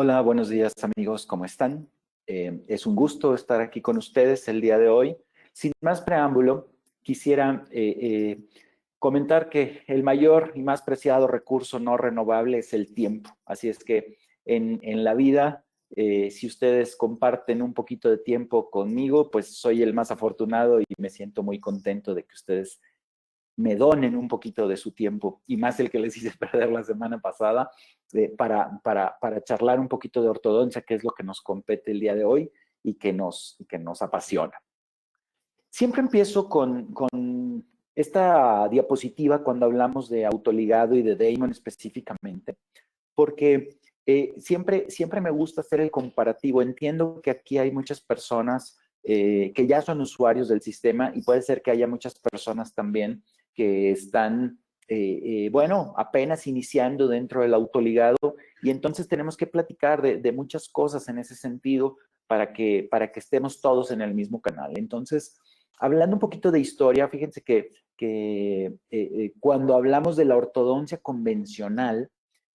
Hola, buenos días amigos, ¿cómo están? Es un gusto estar aquí con ustedes el día de hoy. Sin más preámbulo, quisiera comentar que el mayor y más preciado recurso no renovable es el tiempo. Así es que en la vida, si ustedes comparten un poquito de tiempo conmigo, pues soy el más afortunado y me siento muy contento de que ustedes me donen un poquito de su tiempo, y más el que les hice perder la semana pasada, para charlar un poquito de ortodoncia, que es lo que nos compete el día de hoy y que nos apasiona. Siempre empiezo con esta diapositiva cuando hablamos de autoligado y de Damon específicamente, porque siempre me gusta hacer el comparativo. Entiendo que aquí hay muchas personas que ya son usuarios del sistema y puede ser que haya muchas personas también que están, bueno, apenas iniciando dentro del autoligado, y entonces tenemos que platicar de muchas cosas en ese sentido para que estemos todos en el mismo canal. Entonces, hablando un poquito de historia, fíjense que cuando hablamos de la ortodoncia convencional,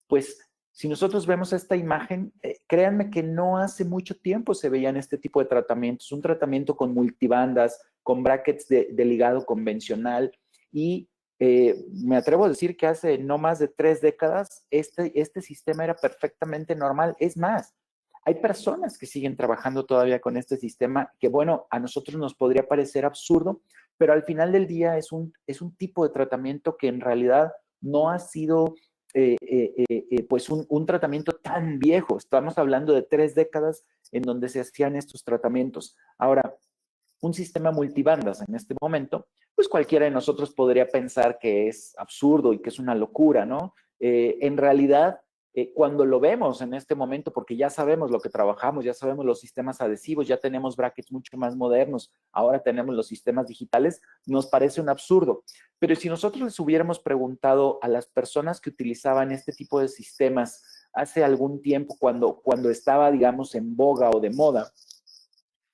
pues si nosotros vemos esta imagen, créanme que no hace mucho tiempo se veían este tipo de tratamientos, un tratamiento con multibandas, con brackets de ligado convencional, y me atrevo a decir que hace no más de 3 décadas este sistema era perfectamente normal. Es más, hay personas que siguen trabajando todavía con este sistema que, bueno, a nosotros nos podría parecer absurdo, pero al final del día es un tipo de tratamiento que en realidad no ha sido pues un tratamiento tan viejo. Estamos hablando de 3 décadas en donde se hacían estos tratamientos. Ahora, un sistema multibandas en este momento, pues cualquiera de nosotros podría pensar que es absurdo y que es una locura, ¿no? En realidad, cuando lo vemos en este momento, porque ya sabemos lo que trabajamos, ya sabemos los sistemas adhesivos, ya tenemos brackets mucho más modernos, ahora tenemos los sistemas digitales, nos parece un absurdo. Pero si nosotros les hubiéramos preguntado a las personas que utilizaban este tipo de sistemas hace algún tiempo, cuando estaba, digamos, en boga o de moda,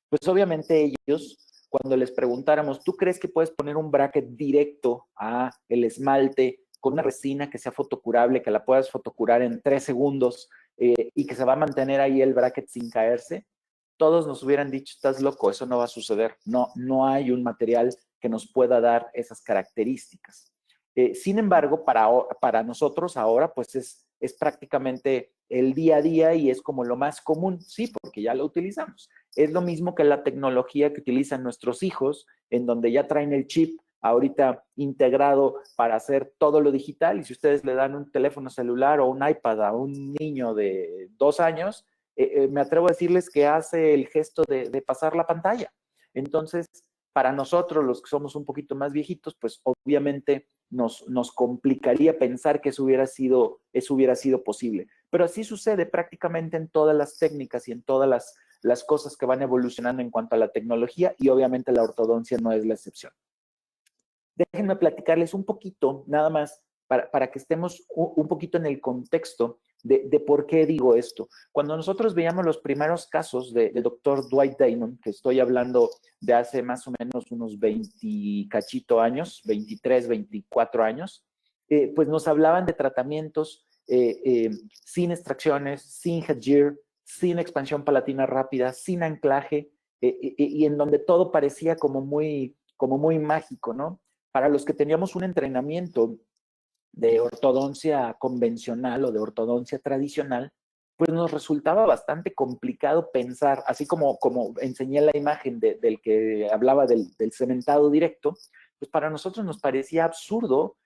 pues obviamente ellos, cuando les preguntáramos, ¿tú crees que puedes poner un bracket directo a el esmalte con una resina que sea fotocurable, que la puedas fotocurar en 3 segundos y que se va a mantener ahí el bracket sin caerse? Todos nos hubieran dicho, estás loco, eso no va a suceder. No hay un material que nos pueda dar esas características. Sin embargo, para nosotros ahora, pues es prácticamente el día a día y es como lo más común, sí, porque ya lo utilizamos. Es lo mismo que la tecnología que utilizan nuestros hijos, en donde ya traen el chip ahorita integrado para hacer todo lo digital, y si ustedes le dan un teléfono celular o un iPad a un niño de 2 años, me atrevo a decirles que hace el gesto de pasar la pantalla. Entonces, para nosotros, los que somos un poquito más viejitos, pues obviamente nos complicaría pensar que eso hubiera sido posible. Pero así sucede prácticamente en todas las técnicas y en todas las cosas que van evolucionando en cuanto a la tecnología, y obviamente la ortodoncia no es la excepción. Déjenme platicarles un poquito, nada más, para que estemos un poquito en el contexto de por qué digo esto. Cuando nosotros veíamos los primeros casos del doctor Dwight Damon, que estoy hablando de hace más o menos unos 20 cachito años, 23, 24 años, pues nos hablaban de tratamientos sin extracciones, sin headgear, sin expansión palatina rápida, sin anclaje, y en donde todo parecía como muy mágico, ¿no? Para los que teníamos un entrenamiento de ortodoncia convencional o de ortodoncia tradicional, pues nos resultaba bastante complicado pensar, así como enseñé la imagen del que hablaba del cementado directo, pues para nosotros nos parecía absurdo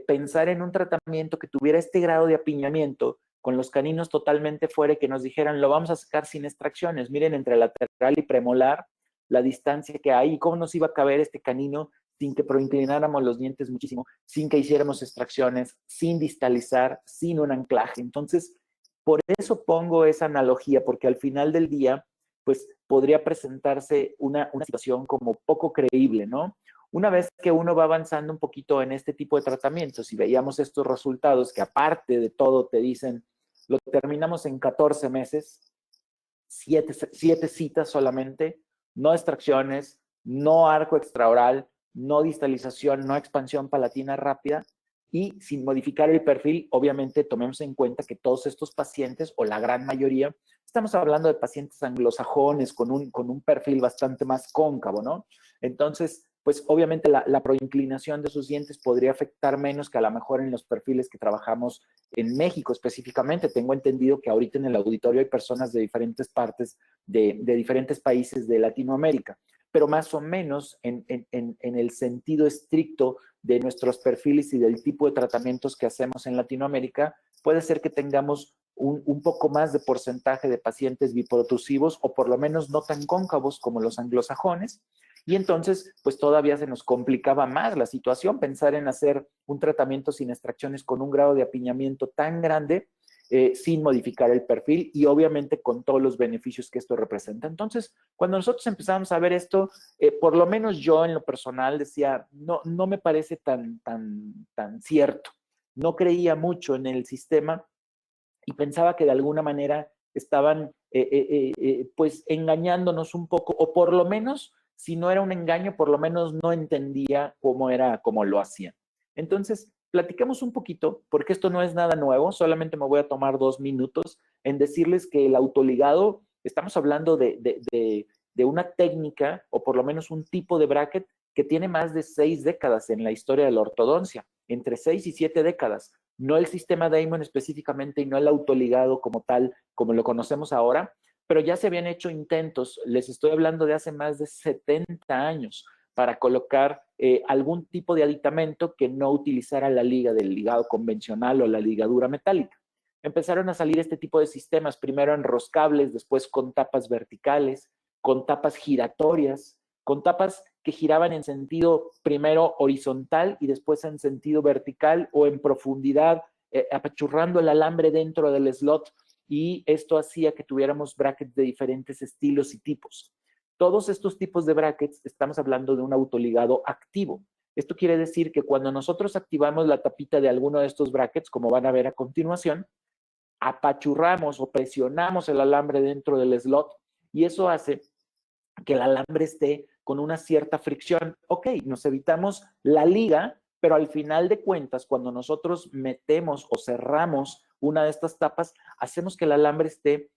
pensar en un tratamiento que tuviera este grado de apiñamiento, con los caninos totalmente fuera, y que nos dijeran, lo vamos a sacar sin extracciones. Miren, entre lateral y premolar, la distancia que hay, y cómo nos iba a caber este canino sin que proinclináramos los dientes muchísimo, sin que hiciéramos extracciones, sin distalizar, sin un anclaje. Entonces, por eso pongo esa analogía, porque al final del día, pues podría presentarse una situación como poco creíble, ¿no? Una vez que uno va avanzando un poquito en este tipo de tratamientos y veíamos estos resultados que aparte de todo te dicen, lo terminamos en 14 meses, 7 citas solamente, no extracciones, no arco extraoral, no distalización, no expansión palatina rápida, y sin modificar el perfil, obviamente tomemos en cuenta que todos estos pacientes, o la gran mayoría, estamos hablando de pacientes anglosajones con un perfil bastante más cóncavo, ¿no? Entonces, pues obviamente la proinclinación de sus dientes podría afectar menos que a lo mejor en los perfiles que trabajamos en México específicamente. Tengo entendido que ahorita en el auditorio hay personas de diferentes partes, de diferentes países de Latinoamérica, pero más o menos en el sentido estricto de nuestros perfiles y del tipo de tratamientos que hacemos en Latinoamérica, puede ser que tengamos un poco más de porcentaje de pacientes biprotrusivos o por lo menos no tan cóncavos como los anglosajones. Y entonces, pues todavía se nos complicaba más la situación, pensar en hacer un tratamiento sin extracciones con un grado de apiñamiento tan grande, sin modificar el perfil y obviamente con todos los beneficios que esto representa. Entonces, cuando nosotros empezamos a ver esto, por lo menos yo en lo personal decía, no me parece tan cierto. No creía mucho en el sistema y pensaba que de alguna manera estaban pues engañándonos un poco, o por lo menos, si no era un engaño, por lo menos no entendía cómo lo hacían. Entonces, platicamos un poquito, porque esto no es nada nuevo, solamente me voy a tomar 2 minutos en decirles que el autoligado, estamos hablando de una técnica, o por lo menos un tipo de bracket que tiene más de 6 décadas en la historia de la ortodoncia, entre 6 y 7 décadas. No el sistema Damon específicamente y no el autoligado como tal, como lo conocemos ahora, pero ya se habían hecho intentos, les estoy hablando de hace más de 70 años, para colocar algún tipo de aditamento que no utilizara la liga del ligado convencional o la ligadura metálica. Empezaron a salir este tipo de sistemas, primero enroscables, después con tapas verticales, con tapas giratorias, con tapas que giraban en sentido primero horizontal y después en sentido vertical o en profundidad, apachurrando el alambre dentro del slot, y esto hacía que tuviéramos brackets de diferentes estilos y tipos. Todos estos tipos de brackets, estamos hablando de un autoligado activo. Esto quiere decir que cuando nosotros activamos la tapita de alguno de estos brackets, como van a ver a continuación, apachurramos o presionamos el alambre dentro del slot y eso hace que el alambre esté con una cierta fricción. Ok, nos evitamos la liga, pero al final de cuentas, cuando nosotros metemos o cerramos una de estas tapas, hacemos que el alambre esté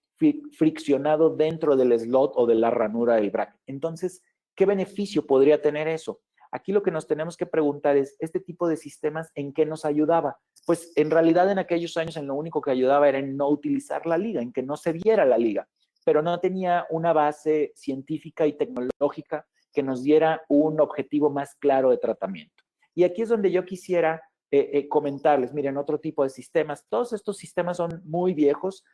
friccionado dentro del slot o de la ranura del bracket. Entonces, ¿qué beneficio podría tener eso? Aquí lo que nos tenemos que preguntar es, ¿este tipo de sistemas en qué nos ayudaba? Pues en realidad en aquellos años en lo único que ayudaba era en no utilizar la liga, en que no se viera la liga, pero no tenía una base científica y tecnológica que nos diera un objetivo más claro de tratamiento. Y aquí es donde yo quisiera comentarles, miren, otro tipo de sistemas. Todos estos sistemas son muy viejos,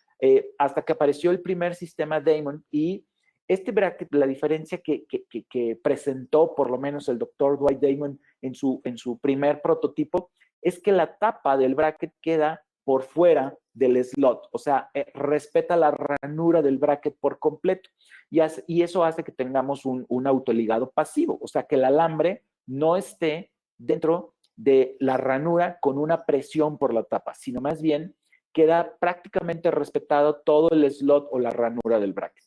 hasta que apareció el primer sistema Damon, y este bracket, la diferencia que presentó por lo menos el doctor Dwight Damon en su primer prototipo, es que la tapa del bracket queda por fuera del slot, o sea, respeta la ranura del bracket por completo, y eso hace que tengamos un autoligado pasivo, o sea, que el alambre no esté dentro de la ranura con una presión por la tapa, sino más bien queda prácticamente respetado todo el slot o la ranura del bracket.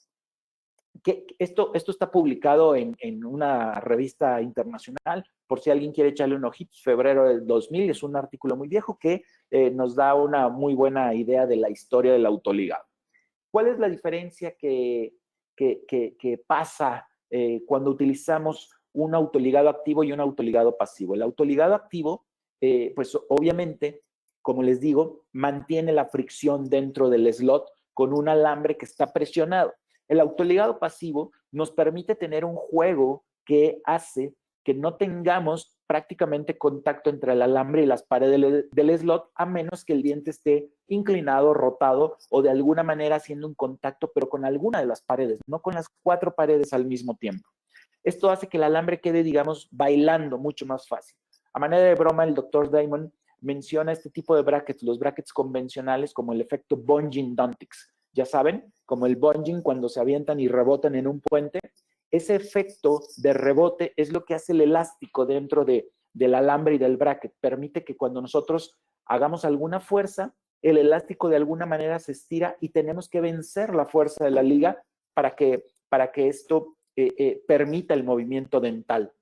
Esto está publicado en una revista internacional, por si alguien quiere echarle un ojito, febrero del 2000, es un artículo muy viejo que nos da una muy buena idea de la historia del autoligado. ¿Cuál es la diferencia que pasa cuando utilizamos un autoligado activo y un autoligado pasivo? El autoligado activo, pues obviamente, como les digo, mantiene la fricción dentro del slot con un alambre que está presionado. El autoligado pasivo nos permite tener un juego que hace que no tengamos prácticamente contacto entre el alambre y las paredes del slot, a menos que el diente esté inclinado, rotado o de alguna manera haciendo un contacto, pero con alguna de las paredes, no con las 4 paredes al mismo tiempo. Esto hace que el alambre quede, digamos, bailando mucho más fácil. A manera de broma, el doctor Damon menciona este tipo de brackets, los brackets convencionales, como el efecto Bungee-Dontix. Ya saben, como el bungee cuando se avientan y rebotan en un puente. Ese efecto de rebote es lo que hace el elástico dentro del alambre y del bracket. Permite que cuando nosotros hagamos alguna fuerza, el elástico de alguna manera se estira y tenemos que vencer la fuerza de la liga para que esto permita el movimiento dental.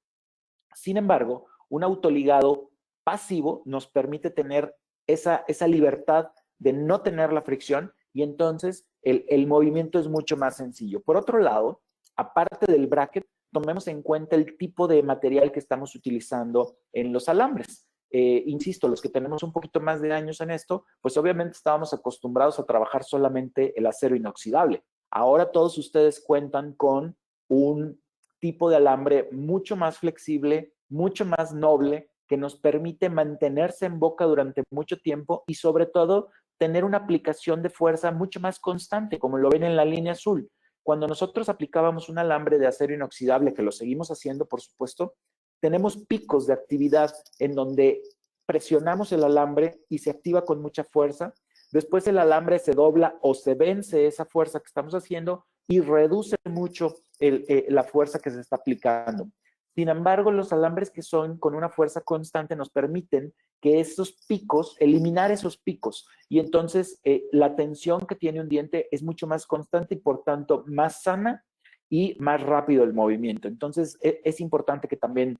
Sin embargo, un autoligado pasivo nos permite tener esa libertad de no tener la fricción y entonces el movimiento es mucho más sencillo. Por otro lado, aparte del bracket, tomemos en cuenta el tipo de material que estamos utilizando en los alambres. Insisto, los que tenemos un poquito más de años en esto, pues obviamente estábamos acostumbrados a trabajar solamente el acero inoxidable. Ahora todos ustedes cuentan con un tipo de alambre mucho más flexible, mucho más noble, que nos permite mantenerse en boca durante mucho tiempo y sobre todo tener una aplicación de fuerza mucho más constante, como lo ven en la línea azul. Cuando nosotros aplicábamos un alambre de acero inoxidable, que lo seguimos haciendo, por supuesto, tenemos picos de actividad en donde presionamos el alambre y se activa con mucha fuerza. Después el alambre se dobla o se vence esa fuerza que estamos haciendo y reduce mucho la fuerza que se está aplicando. Sin embargo, los alambres que son con una fuerza constante nos permiten que esos picos, eliminar esos picos, y entonces la tensión que tiene un diente es mucho más constante y por tanto más sana y más rápido el movimiento. Entonces es importante que también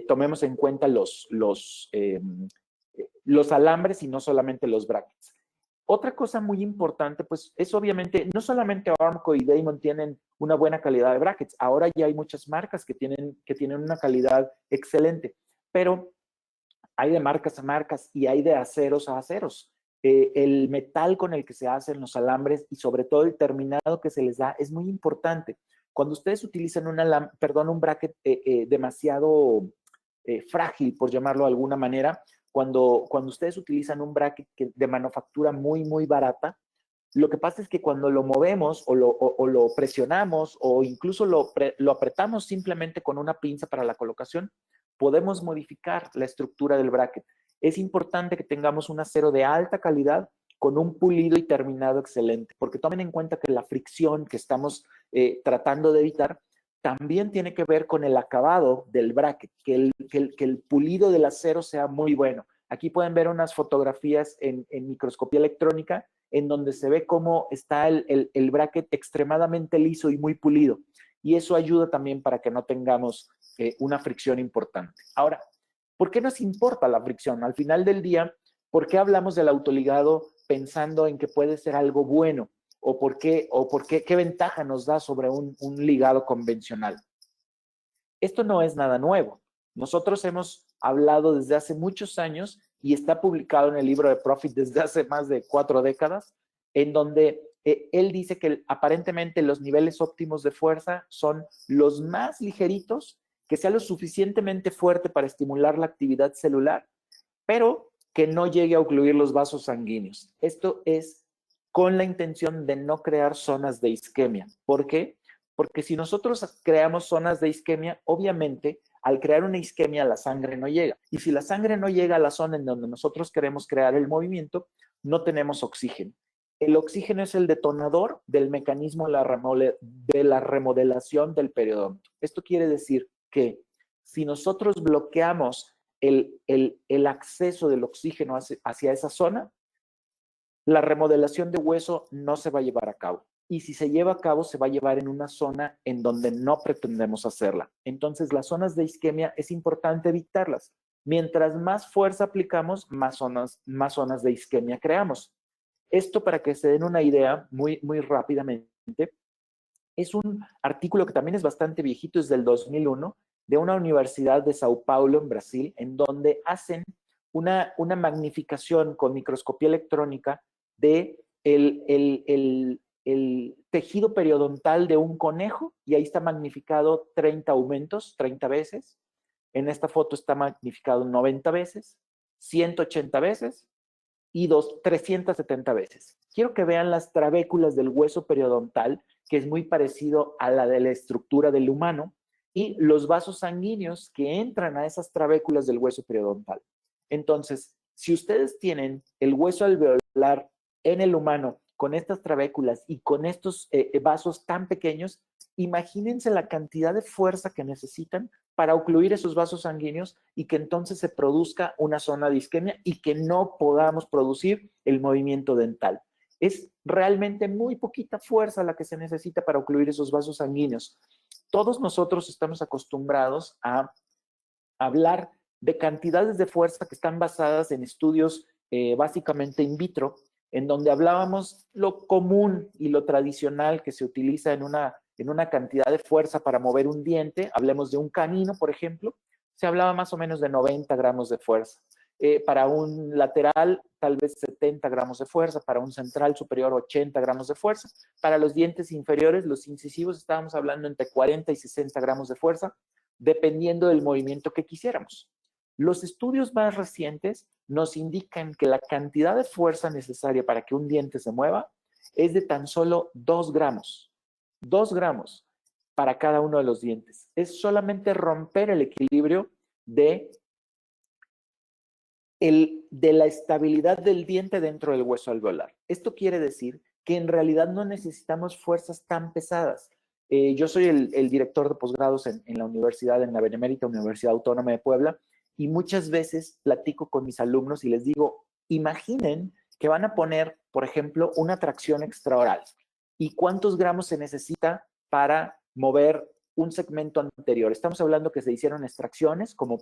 tomemos en cuenta los alambres y no solamente los brackets. Otra cosa muy importante, pues, es obviamente, no solamente Armco y Damon tienen una buena calidad de brackets, ahora ya hay muchas marcas que tienen una calidad excelente, pero hay de marcas a marcas y hay de aceros a aceros. El metal con el que se hacen los alambres y sobre todo el terminado que se les da es muy importante. Cuando ustedes utilizan un bracket demasiado frágil, por llamarlo de alguna manera, cuando ustedes utilizan un bracket de manufactura muy barata, lo que pasa es que cuando lo movemos o lo presionamos o incluso lo apretamos simplemente con una pinza para la colocación, podemos modificar la estructura del bracket. Es importante que tengamos un acero de alta calidad con un pulido y terminado excelente, porque tomen en cuenta que la fricción que estamos tratando de evitar también tiene que ver con el acabado del bracket, que el pulido del acero sea muy bueno. Aquí pueden ver unas fotografías en microscopía electrónica en donde se ve cómo está el bracket extremadamente liso y muy pulido. Y eso ayuda también para que no tengamos una fricción importante. Ahora, ¿por qué nos importa la fricción? Al final del día, ¿por qué hablamos del autoligado pensando en que puede ser algo bueno? ¿O por qué, qué ventaja nos da sobre un ligado convencional? Esto no es nada nuevo. Nosotros hemos hablado desde hace muchos años y está publicado en el libro de Profit desde hace más de 4 décadas, en donde él dice que aparentemente los niveles óptimos de fuerza son los más ligeritos, que sea lo suficientemente fuerte para estimular la actividad celular, pero que no llegue a ocluir los vasos sanguíneos. Esto es con la intención de no crear zonas de isquemia. ¿Por qué? Porque si nosotros creamos zonas de isquemia, obviamente, al crear una isquemia, la sangre no llega. Y si la sangre no llega a la zona en donde nosotros queremos crear el movimiento, no tenemos oxígeno. El oxígeno es el detonador del mecanismo de la remodelación del periodonto. Esto quiere decir que si nosotros bloqueamos el acceso del oxígeno hacia esa zona, la remodelación de hueso no se va a llevar a cabo. Y si se lleva a cabo, se va a llevar en una zona en donde no pretendemos hacerla. Entonces, las zonas de isquemia es importante evitarlas. Mientras más fuerza aplicamos, más zonas de isquemia creamos. Esto, para que se den una idea muy rápidamente, es un artículo que también es bastante viejito, es del 2001, de una universidad de Sao Paulo, en Brasil, en donde hacen una magnificación con microscopía electrónica de el tejido periodontal de un conejo, y ahí está magnificado 30 aumentos, 30 veces. En esta foto está magnificado 90 veces, 180 veces y 370 veces. Quiero que vean las trabéculas del hueso periodontal, que es muy parecido a la de la estructura del humano, y los vasos sanguíneos que entran a esas trabéculas del hueso periodontal. Entonces, si ustedes tienen el hueso alveolar en el humano con estas trabéculas y con estos vasos tan pequeños, imagínense la cantidad de fuerza que necesitan para ocluir esos vasos sanguíneos y que entonces se produzca una zona de isquemia y que no podamos producir el movimiento dental. Es realmente muy poquita fuerza la que se necesita para ocluir esos vasos sanguíneos. Todos nosotros estamos acostumbrados a hablar de cantidades de fuerza que están basadas en estudios básicamente in vitro, en donde hablábamos lo común y lo tradicional que se utiliza en una cantidad de fuerza para mover un diente. Hablemos de un canino, por ejemplo, se hablaba más o menos de 90 gramos de fuerza. Para un lateral, tal vez 70 gramos de fuerza, para un central superior, 80 gramos de fuerza. Para los dientes inferiores, los incisivos, estábamos hablando entre 40 y 60 gramos de fuerza, dependiendo del movimiento que quisiéramos. Los estudios más recientes nos indican que la cantidad de fuerza necesaria para que un diente se mueva es de tan solo 2 gramos. 2 gramos para cada uno de los dientes. Es solamente romper el equilibrio de la estabilidad del diente dentro del hueso alveolar. Esto quiere decir que en realidad no necesitamos fuerzas tan pesadas. Yo soy el director de posgrados en la universidad, en la Benemérita Universidad Autónoma de Puebla, y muchas veces platico con mis alumnos y les digo, imaginen que van a poner, por ejemplo, una tracción extraoral. ¿Y cuántos gramos se necesita para mover un segmento anterior? Estamos hablando que se hicieron extracciones, como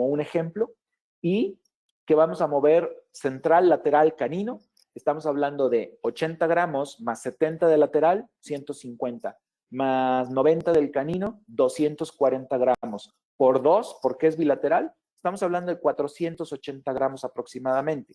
un ejemplo, y que vamos a mover central, lateral, canino. Estamos hablando de 80 gramos más 70 de lateral, 150, más 90 del canino, 240 gramos. Por 2, porque es bilateral, estamos hablando de 480 gramos aproximadamente.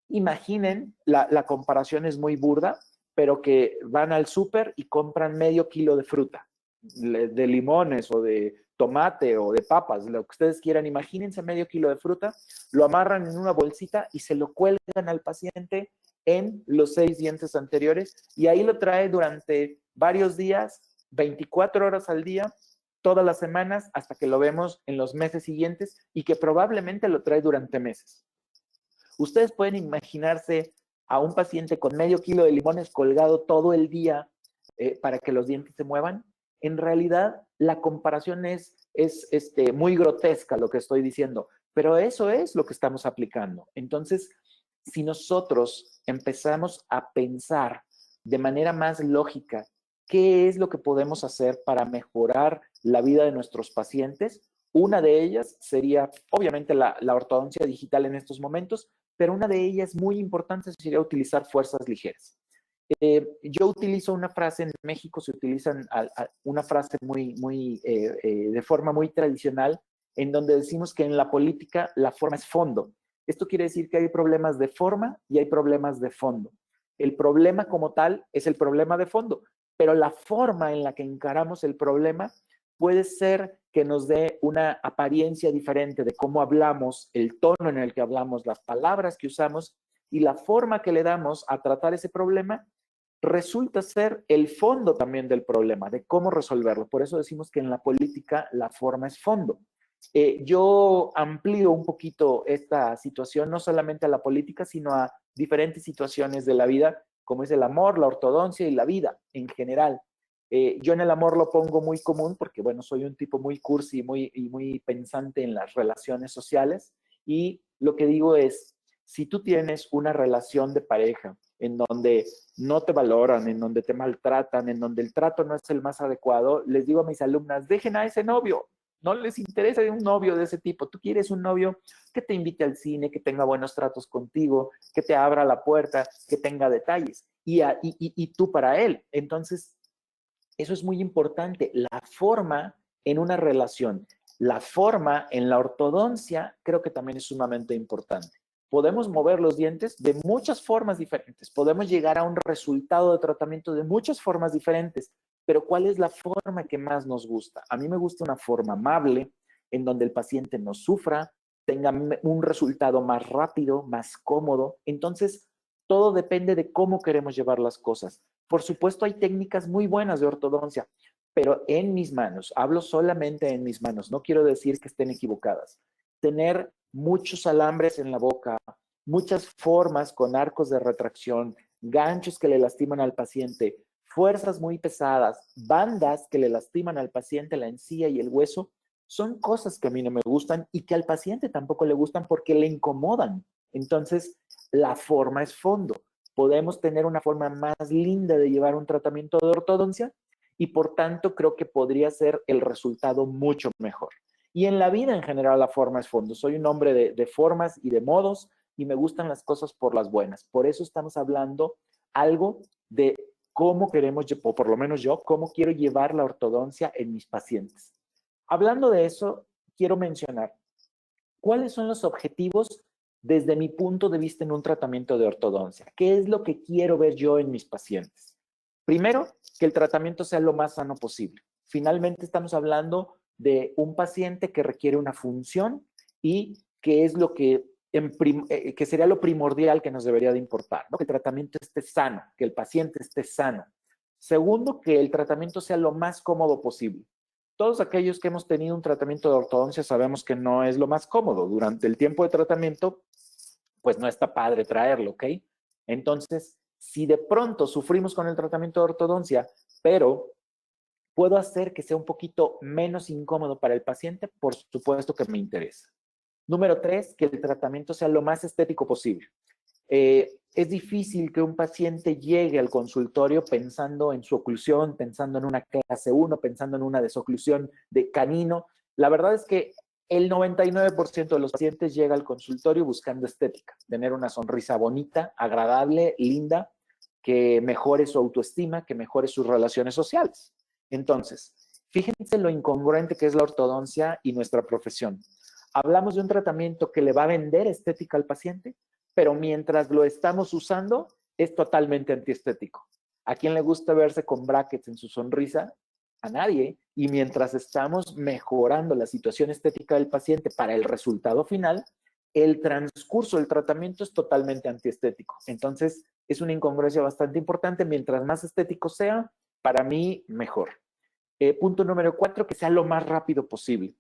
Imaginen, la comparación es muy burda, pero que van al súper y compran medio kilo de fruta, de limones o de tomate o de papas, lo que ustedes quieran. Imagínense medio kilo de fruta, lo amarran en una bolsita y se lo cuelgan al paciente en los 6 dientes anteriores y ahí lo trae durante varios días, 24 horas al día, todas las semanas, hasta que lo vemos en los meses siguientes y que probablemente lo trae durante meses. Ustedes pueden imaginarse a un paciente con medio kilo de limones colgado todo el día para que los dientes se muevan. En realidad, la comparación es muy grotesca lo que estoy diciendo, pero eso es lo que estamos aplicando. Entonces, si nosotros empezamos a pensar de manera más lógica qué es lo que podemos hacer para mejorar la vida de nuestros pacientes, una de ellas sería, obviamente, la ortodoncia digital en estos momentos, pero una de ellas muy importante sería utilizar fuerzas ligeras. Yo utilizo una frase, en México se utiliza una frase de forma muy tradicional, en donde decimos que en la política la forma es fondo. Esto quiere decir que hay problemas de forma y hay problemas de fondo. El problema como tal es el problema de fondo, pero la forma en la que encaramos el problema puede ser que nos dé una apariencia diferente de cómo hablamos, el tono en el que hablamos, las palabras que usamos y la forma que le damos a tratar ese problema resulta ser el fondo también del problema, de cómo resolverlo. Por eso decimos que en la política la forma es fondo. Yo amplío un poquito esta situación no solamente a la política, sino a diferentes situaciones de la vida, como es el amor, la ortodoncia y la vida en general. Yo en el amor lo pongo muy común porque, bueno, soy un tipo muy cursi y muy pensante en las relaciones sociales. Y lo que digo es, si tú tienes una relación de pareja en donde no te valoran, en donde te maltratan, en donde el trato no es el más adecuado, les digo a mis alumnas, dejen a ese novio. No les interesa un novio de ese tipo. Tú quieres un novio que te invite al cine, que tenga buenos tratos contigo, que te abra la puerta, que tenga detalles. Y tú para él. Entonces, eso es muy importante. La forma en una relación, la forma en la ortodoncia, creo que también es sumamente importante. Podemos mover los dientes de muchas formas diferentes. Podemos llegar a un resultado de tratamiento de muchas formas diferentes. Pero ¿cuál es la forma que más nos gusta? A mí me gusta una forma amable, en donde el paciente no sufra, tenga un resultado más rápido, más cómodo. Entonces, todo depende de cómo queremos llevar las cosas. Por supuesto, hay técnicas muy buenas de ortodoncia, pero en mis manos, hablo solamente en mis manos, no quiero decir que estén equivocadas. Tener muchos alambres en la boca, muchas formas con arcos de retracción, ganchos que le lastiman al paciente, fuerzas muy pesadas, bandas que le lastiman al paciente la encía y el hueso, son cosas que a mí no me gustan y que al paciente tampoco le gustan porque le incomodan. Entonces, la forma es fondo. Podemos tener una forma más linda de llevar un tratamiento de ortodoncia y por tanto creo que podría ser el resultado mucho mejor. Y en la vida en general la forma es fondo. Soy un hombre de formas y de modos y me gustan las cosas por las buenas. Por eso estamos hablando algo de cómo queremos, o por lo menos yo, cómo quiero llevar la ortodoncia en mis pacientes. Hablando de eso, quiero mencionar cuáles son los objetivos desde mi punto de vista en un tratamiento de ortodoncia. ¿Qué es lo que quiero ver yo en mis pacientes? Primero, que el tratamiento sea lo más sano posible. Finalmente estamos hablando de un paciente que requiere una función y que es lo que, que sería lo primordial que nos debería de importar, ¿no? Que el tratamiento esté sano, que el paciente esté sano. Segundo, que el tratamiento sea lo más cómodo posible. Todos aquellos que hemos tenido un tratamiento de ortodoncia sabemos que no es lo más cómodo. Durante el tiempo de tratamiento, pues no está padre traerlo, ¿ok? Entonces, si de pronto sufrimos con el tratamiento de ortodoncia, pero puedo hacer que sea un poquito menos incómodo para el paciente, por supuesto que me interesa. Número 3, que el tratamiento sea lo más estético posible. Es difícil que un paciente llegue al consultorio pensando en su oclusión, pensando en una clase 1, pensando en una desoclusión de canino. La verdad es que el 99% de los pacientes llega al consultorio buscando estética, tener una sonrisa bonita, agradable, linda, que mejore su autoestima, que mejore sus relaciones sociales. Entonces, fíjense lo incongruente que es la ortodoncia y nuestra profesión. Hablamos de un tratamiento que le va a vender estética al paciente, pero mientras lo estamos usando, es totalmente antiestético. ¿A quién le gusta verse con brackets en su sonrisa? A nadie. Y mientras estamos mejorando la situación estética del paciente para el resultado final, el transcurso del tratamiento es totalmente antiestético. Entonces, es una incongruencia bastante importante. Mientras más estético sea, para mí, mejor. Punto número 4, que sea lo más rápido posible.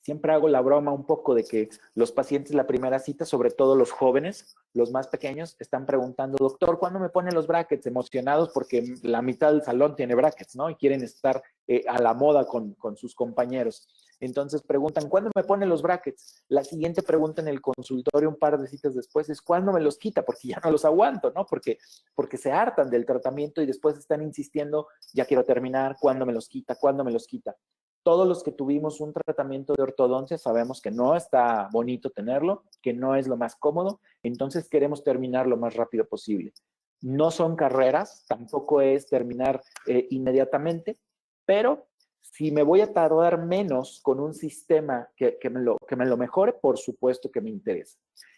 Siempre hago la broma un poco de que los pacientes la primera cita, sobre todo los jóvenes, los más pequeños, están preguntando, doctor, ¿cuándo me ponen los brackets? Emocionados porque la mitad del salón tiene brackets, ¿no? Y quieren estar a la moda con sus compañeros. Entonces preguntan, ¿cuándo me ponen los brackets? La siguiente pregunta en el consultorio un par de citas después es, ¿cuándo me los quita? Porque ya no los aguanto, ¿no? Porque se hartan del tratamiento y después están insistiendo, ya quiero terminar, ¿cuándo me los quita? ¿Cuándo me los quita? Todos los que tuvimos un tratamiento de ortodoncia sabemos que no está bonito tenerlo, que no es lo más cómodo, entonces queremos terminar lo más rápido posible. No son carreras, tampoco es terminar inmediatamente, pero si me voy a tardar menos con un sistema que me lo mejore, por supuesto que me interesa.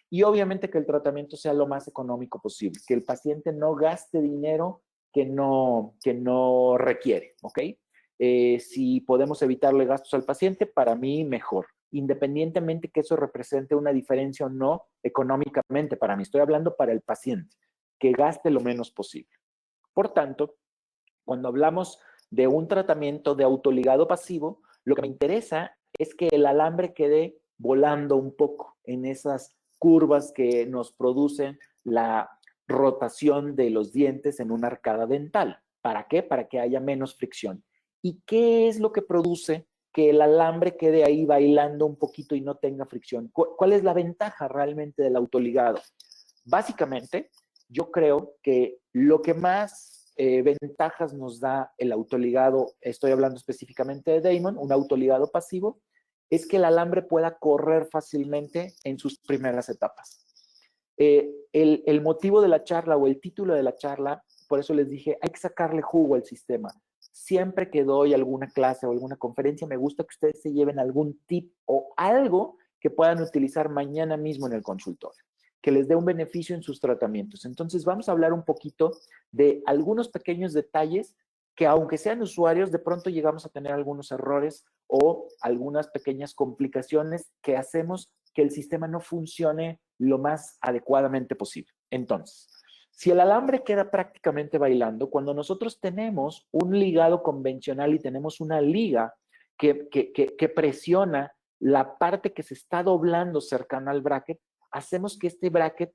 Y obviamente que el tratamiento sea lo más económico posible, que el paciente no gaste dinero que no requiere, ¿ok? Si podemos evitarle gastos al paciente, para mí mejor, independientemente que eso represente una diferencia o no económicamente para mí. Estoy hablando para el paciente, que gaste lo menos posible. Por tanto, cuando hablamos de un tratamiento de autoligado pasivo, lo que me interesa es que el alambre quede volando un poco en esas curvas que nos producen la rotación de los dientes en una arcada dental. ¿Para qué? Para que haya menos fricción. ¿Y qué es lo que produce que el alambre quede ahí bailando un poquito y no tenga fricción? ¿Cuál es la ventaja realmente del autoligado? Básicamente, yo creo que lo que más ventajas nos da el autoligado, estoy hablando específicamente de Damon, un autoligado pasivo, es que el alambre pueda correr fácilmente en sus primeras etapas. El motivo de la charla o el título de la charla, por eso les dije, hay que sacarle jugo al sistema. Siempre que doy alguna clase o alguna conferencia, me gusta que ustedes se lleven algún tip o algo que puedan utilizar mañana mismo en el consultorio, que les dé un beneficio en sus tratamientos. Entonces, vamos a hablar un poquito de algunos pequeños detalles que, aunque sean usuarios, de pronto llegamos a tener algunos errores o algunas pequeñas complicaciones que hacemos que el sistema no funcione lo más adecuadamente posible. Entonces, si el alambre queda prácticamente bailando, cuando nosotros tenemos un ligado convencional y tenemos una liga que presiona la parte que se está doblando cercana al bracket, hacemos que este bracket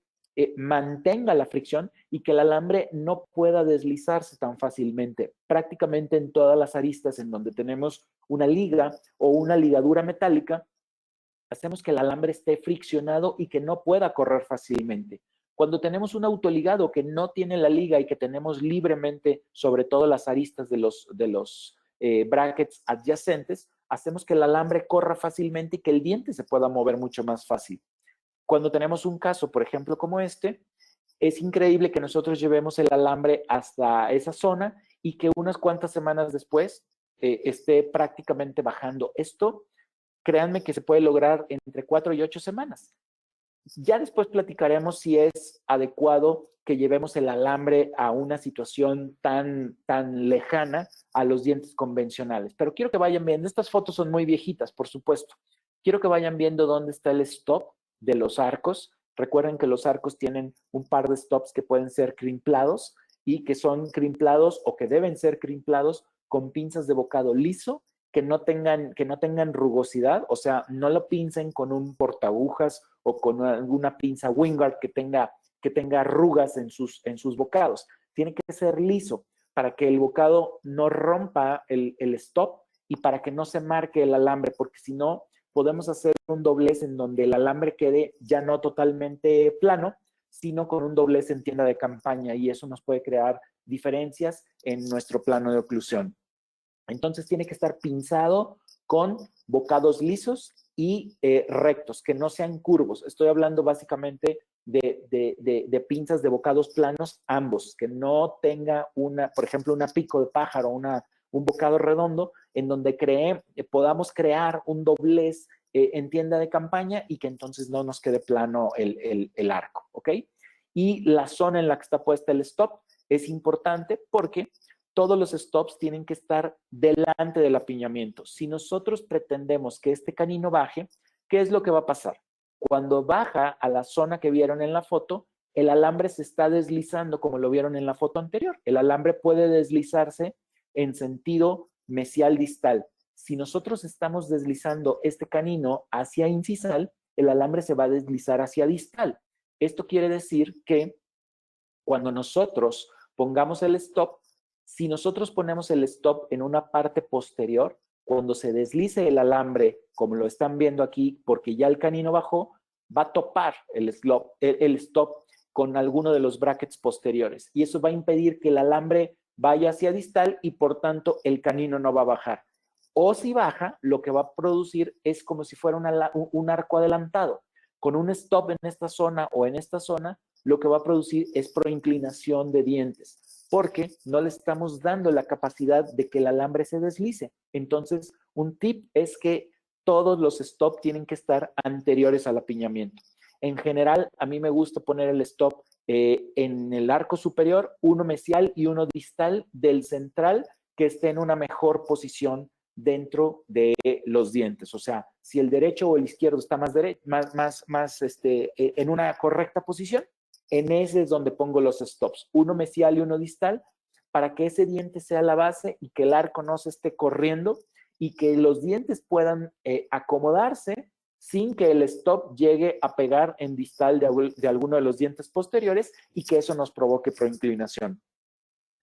mantenga la fricción y que el alambre no pueda deslizarse tan fácilmente. Prácticamente en todas las aristas en donde tenemos una liga o una ligadura metálica, hacemos que el alambre esté friccionado y que no pueda correr fácilmente. Cuando tenemos un autoligado que no tiene la liga y que tenemos libremente sobre todo las aristas de los brackets adyacentes, hacemos que el alambre corra fácilmente y que el diente se pueda mover mucho más fácil. Cuando tenemos un caso, por ejemplo, como este, es increíble que nosotros llevemos el alambre hasta esa zona y que unas cuantas semanas después esté prácticamente bajando. Esto, créanme que se puede lograr entre 4 y 8 semanas. Ya después platicaremos si es adecuado que llevemos el alambre a una situación tan lejana a los dientes convencionales. Pero quiero que vayan viendo, estas fotos son muy viejitas, por supuesto. Quiero que vayan viendo dónde está el stop de los arcos. Recuerden que los arcos tienen un par de stops que pueden ser crimplados y que son crimplados o que deben ser crimplados con pinzas de bocado liso que no tengan rugosidad, o sea, no lo pincen con un portaagujas o con alguna pinza Wingard que tenga arrugas en sus bocados. Tiene que ser liso para que el bocado no rompa el stop y para que no se marque el alambre, porque si no, podemos hacer un doblez en donde el alambre quede ya no totalmente plano, sino con un doblez en tienda de campaña, y eso nos puede crear diferencias en nuestro plano de oclusión. Entonces tiene que estar pinzado con bocados lisos y rectos, que no sean curvos. Estoy hablando básicamente de pinzas de bocados planos, ambos, que no tenga por ejemplo, una pico de pájaro, un bocado redondo, en donde podamos crear un doblez en tienda de campaña y que entonces no nos quede plano el arco, ¿ok? Y la zona en la que está puesta el stop es importante porque todos los stops tienen que estar delante del apiñamiento. Si nosotros pretendemos que este canino baje, ¿qué es lo que va a pasar? Cuando baja a la zona que vieron en la foto, el alambre se está deslizando como lo vieron en la foto anterior. El alambre puede deslizarse en sentido mesial distal. Si nosotros estamos deslizando este canino hacia incisal, el alambre se va a deslizar hacia distal. Esto quiere decir que cuando nosotros pongamos el stop, si nosotros ponemos el stop en una parte posterior, cuando se deslice el alambre, como lo están viendo aquí, porque ya el canino bajó, va a topar el stop con alguno de los brackets posteriores. Y eso va a impedir que el alambre vaya hacia distal y por tanto el canino no va a bajar. O si baja, lo que va a producir es como si fuera un arco adelantado. Con un stop en esta zona o en esta zona, lo que va a producir es proinclinación de dientes, porque no le estamos dando la capacidad de que el alambre se deslice. Entonces, un tip es que todos los stop tienen que estar anteriores al apiñamiento. En general, a mí me gusta poner el stop en el arco superior, uno mesial y uno distal del central, que esté en una mejor posición dentro de los dientes. O sea, si el derecho o el izquierdo está en una correcta posición, en ese es donde pongo los stops, uno mesial y uno distal, para que ese diente sea la base y que el arco no se esté corriendo y que los dientes puedan acomodarse sin que el stop llegue a pegar en distal de alguno de los dientes posteriores y que eso nos provoque proinclinación.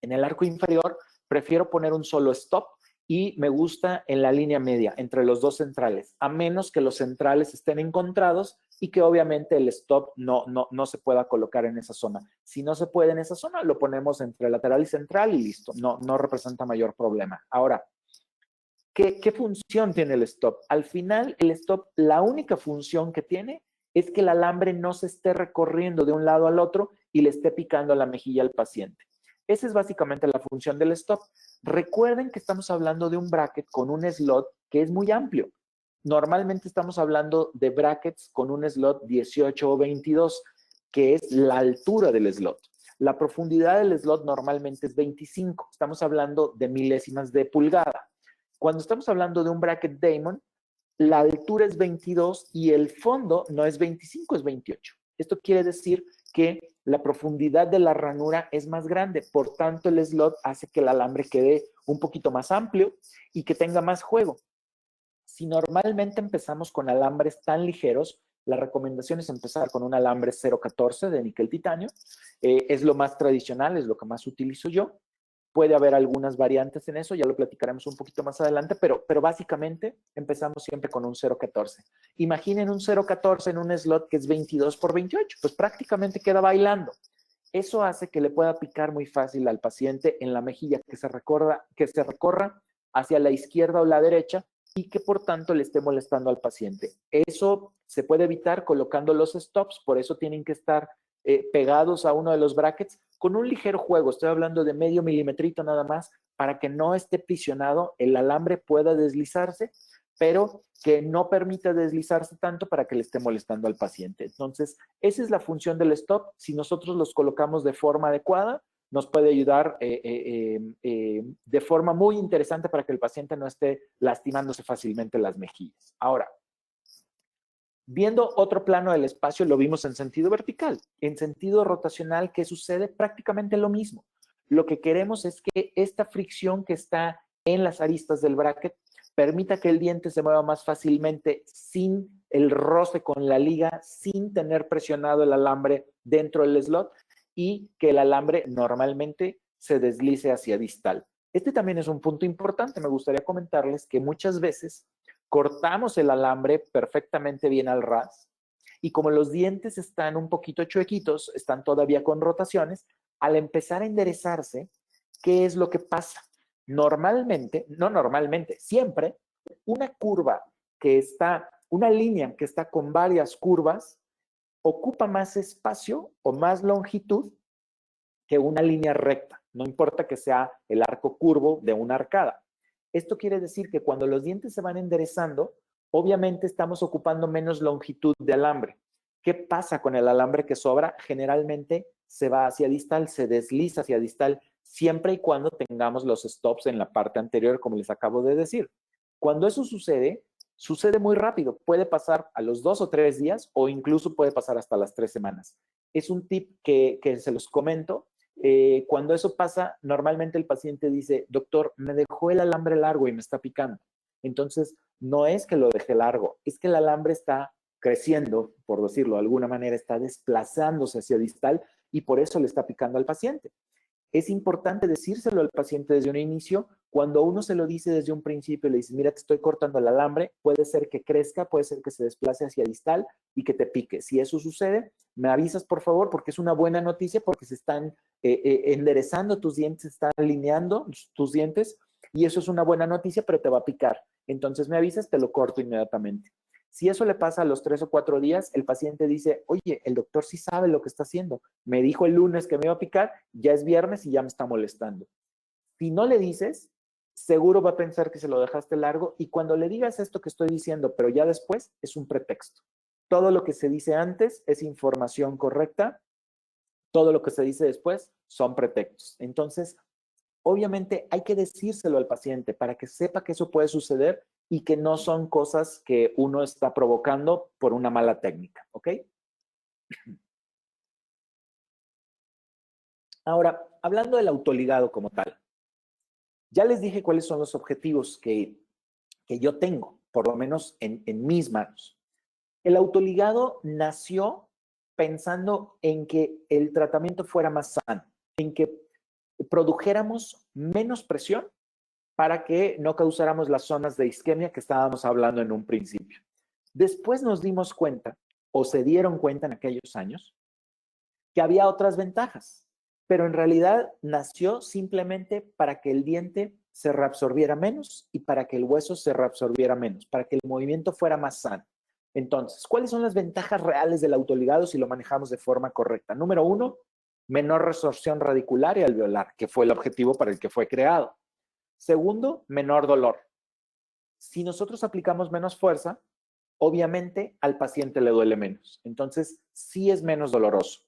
En el arco inferior prefiero poner un solo stop y me gusta en la línea media, entre los dos centrales, a menos que los centrales estén encontrados y que obviamente el stop no se pueda colocar en esa zona. Si no se puede en esa zona, lo ponemos entre lateral y central y listo, no representa mayor problema. Ahora, ¿qué función tiene el stop? Al final, el stop, la única función que tiene es que el alambre no se esté recorriendo de un lado al otro y le esté picando la mejilla al paciente. Esa es básicamente la función del stop. Recuerden que estamos hablando de un bracket con un slot que es muy amplio. Normalmente estamos hablando de brackets con un slot 18 o 22, que es la altura del slot. La profundidad del slot normalmente es 25. Estamos hablando de milésimas de pulgada. Cuando estamos hablando de un bracket Damon, la altura es 22 y el fondo no es 25, es 28. Esto quiere decir que la profundidad de la ranura es más grande, por tanto el slot hace que el alambre quede un poquito más amplio y que tenga más juego. Si normalmente empezamos con alambres tan ligeros, la recomendación es empezar con un alambre 0.14 de níquel titanio. Es lo más tradicional, es lo que más utilizo yo. Puede haber algunas variantes en eso, ya lo platicaremos un poquito más adelante, pero básicamente empezamos siempre con un 0.14. Imaginen un 0.14 en un slot que es 22 por 28, pues prácticamente queda bailando. Eso hace que le pueda picar muy fácil al paciente en la mejilla, que se recorra hacia la izquierda o la derecha, y que por tanto le esté molestando al paciente. Eso se puede evitar colocando los stops, por eso tienen que estar pegados a uno de los brackets con un ligero juego. Estoy hablando de medio milimetrito nada más para que no esté prisionado, el alambre pueda deslizarse, pero que no permita deslizarse tanto para que le esté molestando al paciente. Entonces, esa es la función del stop. Si nosotros los colocamos de forma adecuada, nos puede ayudar de forma muy interesante para que el paciente no esté lastimándose fácilmente las mejillas. Ahora, viendo otro plano del espacio, lo vimos en sentido vertical. En sentido rotacional, ¿qué sucede? Prácticamente lo mismo. Lo que queremos es que esta fricción que está en las aristas del bracket permita que el diente se mueva más fácilmente sin el roce con la liga, sin tener presionado el alambre dentro del slot y que el alambre normalmente se deslice hacia distal. Este también es un punto importante. Me gustaría comentarles que muchas veces cortamos el alambre perfectamente bien al ras y como los dientes están un poquito chuequitos, están todavía con rotaciones, al empezar a enderezarse, ¿qué es lo que pasa? Normalmente, no normalmente, siempre, una curva que está, una línea que está con varias curvas, ocupa más espacio o más longitud que una línea recta. No importa que sea el arco curvo de una arcada. Esto quiere decir que cuando los dientes se van enderezando, obviamente estamos ocupando menos longitud de alambre. ¿Qué pasa con el alambre que sobra? Generalmente se va hacia distal, se desliza hacia distal, siempre y cuando tengamos los stops en la parte anterior, como les acabo de decir. Cuando eso sucede, sucede muy rápido. Puede pasar a los 2 o 3 días o incluso puede pasar hasta las 3 semanas. Es un tip que se los comento. Cuando eso pasa, normalmente el paciente dice, doctor, me dejó el alambre largo y me está picando. Entonces, no es que lo deje largo, es que el alambre está creciendo, por decirlo de alguna manera, está desplazándose hacia distal y por eso le está picando al paciente. Es importante decírselo al paciente desde un inicio. Cuando uno se lo dice desde un principio, le dice, mira, te estoy cortando el alambre, puede ser que crezca, puede ser que se desplace hacia distal y que te pique. Si eso sucede, me avisas, por favor, porque es una buena noticia, porque se están enderezando tus dientes, se están alineando tus dientes, y eso es una buena noticia, pero te va a picar. Entonces me avisas, te lo corto inmediatamente. Si eso le pasa a los 3 o 4 días, el paciente dice, oye, el doctor sí sabe lo que está haciendo. Me dijo el lunes que me iba a picar, ya es viernes y ya me está molestando. Si no le dices, seguro va a pensar que se lo dejaste largo y cuando le digas esto que estoy diciendo, pero ya después, es un pretexto. Todo lo que se dice antes es información correcta, todo lo que se dice después son pretextos. Entonces, obviamente hay que decírselo al paciente para que sepa que eso puede suceder y que no son cosas que uno está provocando por una mala técnica, ¿ok? Ahora, hablando del autoligado como tal, ya les dije cuáles son los objetivos que yo tengo, por lo menos en mis manos. El autoligado nació pensando en que el tratamiento fuera más sano, en que produjéramos menos presión para que no causáramos las zonas de isquemia que estábamos hablando en un principio. Después nos dimos cuenta, o se dieron cuenta en aquellos años, que había otras ventajas, pero en realidad nació simplemente para que el diente se reabsorbiera menos y para que el hueso se reabsorbiera menos, para que el movimiento fuera más sano. Entonces, ¿cuáles son las ventajas reales del autoligado si lo manejamos de forma correcta? Número 1, menor resorción radicular y alveolar, que fue el objetivo para el que fue creado. Segundo, menor dolor. Si nosotros aplicamos menos fuerza, obviamente al paciente le duele menos. Entonces, sí es menos doloroso.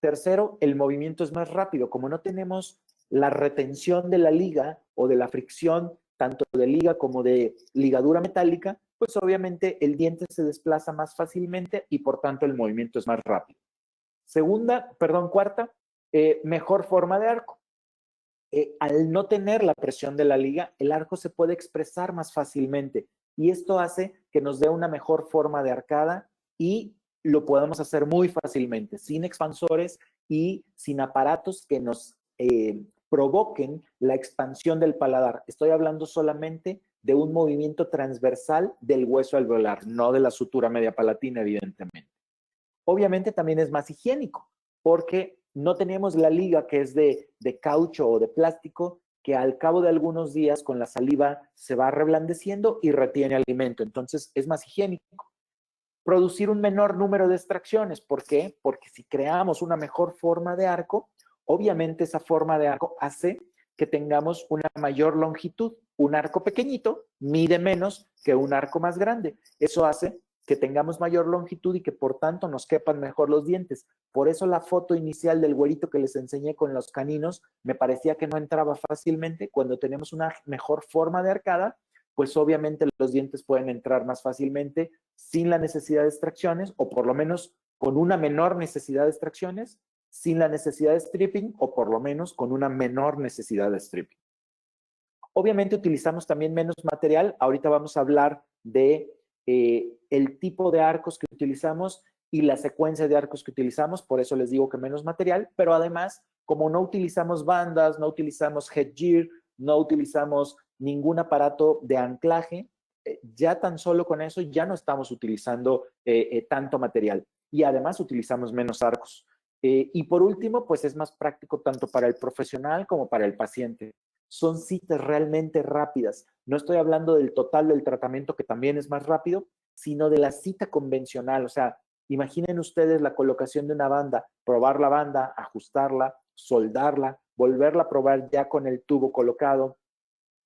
Tercero, el movimiento es más rápido. Como no tenemos la retención de la liga o de la fricción, tanto de liga como de ligadura metálica, pues obviamente el diente se desplaza más fácilmente y por tanto el movimiento es más rápido. Cuarta, mejor forma de arco. Al no tener la presión de la liga, el arco se puede expresar más fácilmente y esto hace que nos dé una mejor forma de arcada y lo podemos hacer muy fácilmente, sin expansores y sin aparatos que nos provoquen la expansión del paladar. Estoy hablando solamente de un movimiento transversal del hueso alveolar, no de la sutura media palatina, evidentemente. Obviamente también es más higiénico, porque no tenemos la liga que es de caucho o de plástico que al cabo de algunos días con la saliva se va reblandeciendo y retiene alimento. Entonces es más higiénico. Producir un menor número de extracciones. ¿Por qué? Porque si creamos una mejor forma de arco, obviamente esa forma de arco hace que tengamos una mayor longitud. Un arco pequeñito mide menos que un arco más grande. Eso hace que tengamos mayor longitud y que por tanto nos quepan mejor los dientes. Por eso la foto inicial del güerito que les enseñé con los caninos me parecía que no entraba fácilmente. Cuando tenemos una mejor forma de arcada, pues obviamente los dientes pueden entrar más fácilmente sin la necesidad de extracciones, o por lo menos con una menor necesidad de extracciones, sin la necesidad de stripping, o por lo menos con una menor necesidad de stripping. Obviamente utilizamos también menos material. Ahorita vamos a hablar de el tipo de arcos que utilizamos y la secuencia de arcos que utilizamos, por eso les digo que menos material, pero además, como no utilizamos bandas, no utilizamos headgear, no utilizamos ningún aparato de anclaje, ya tan solo con eso ya no estamos utilizando tanto material y además utilizamos menos arcos. Y por último, pues es más práctico tanto para el profesional como para el paciente. Son citas realmente rápidas. No estoy hablando del total del tratamiento, que también es más rápido, sino de la cita convencional. O sea, imaginen ustedes la colocación de una banda, probar la banda, ajustarla, soldarla, volverla a probar ya con el tubo colocado,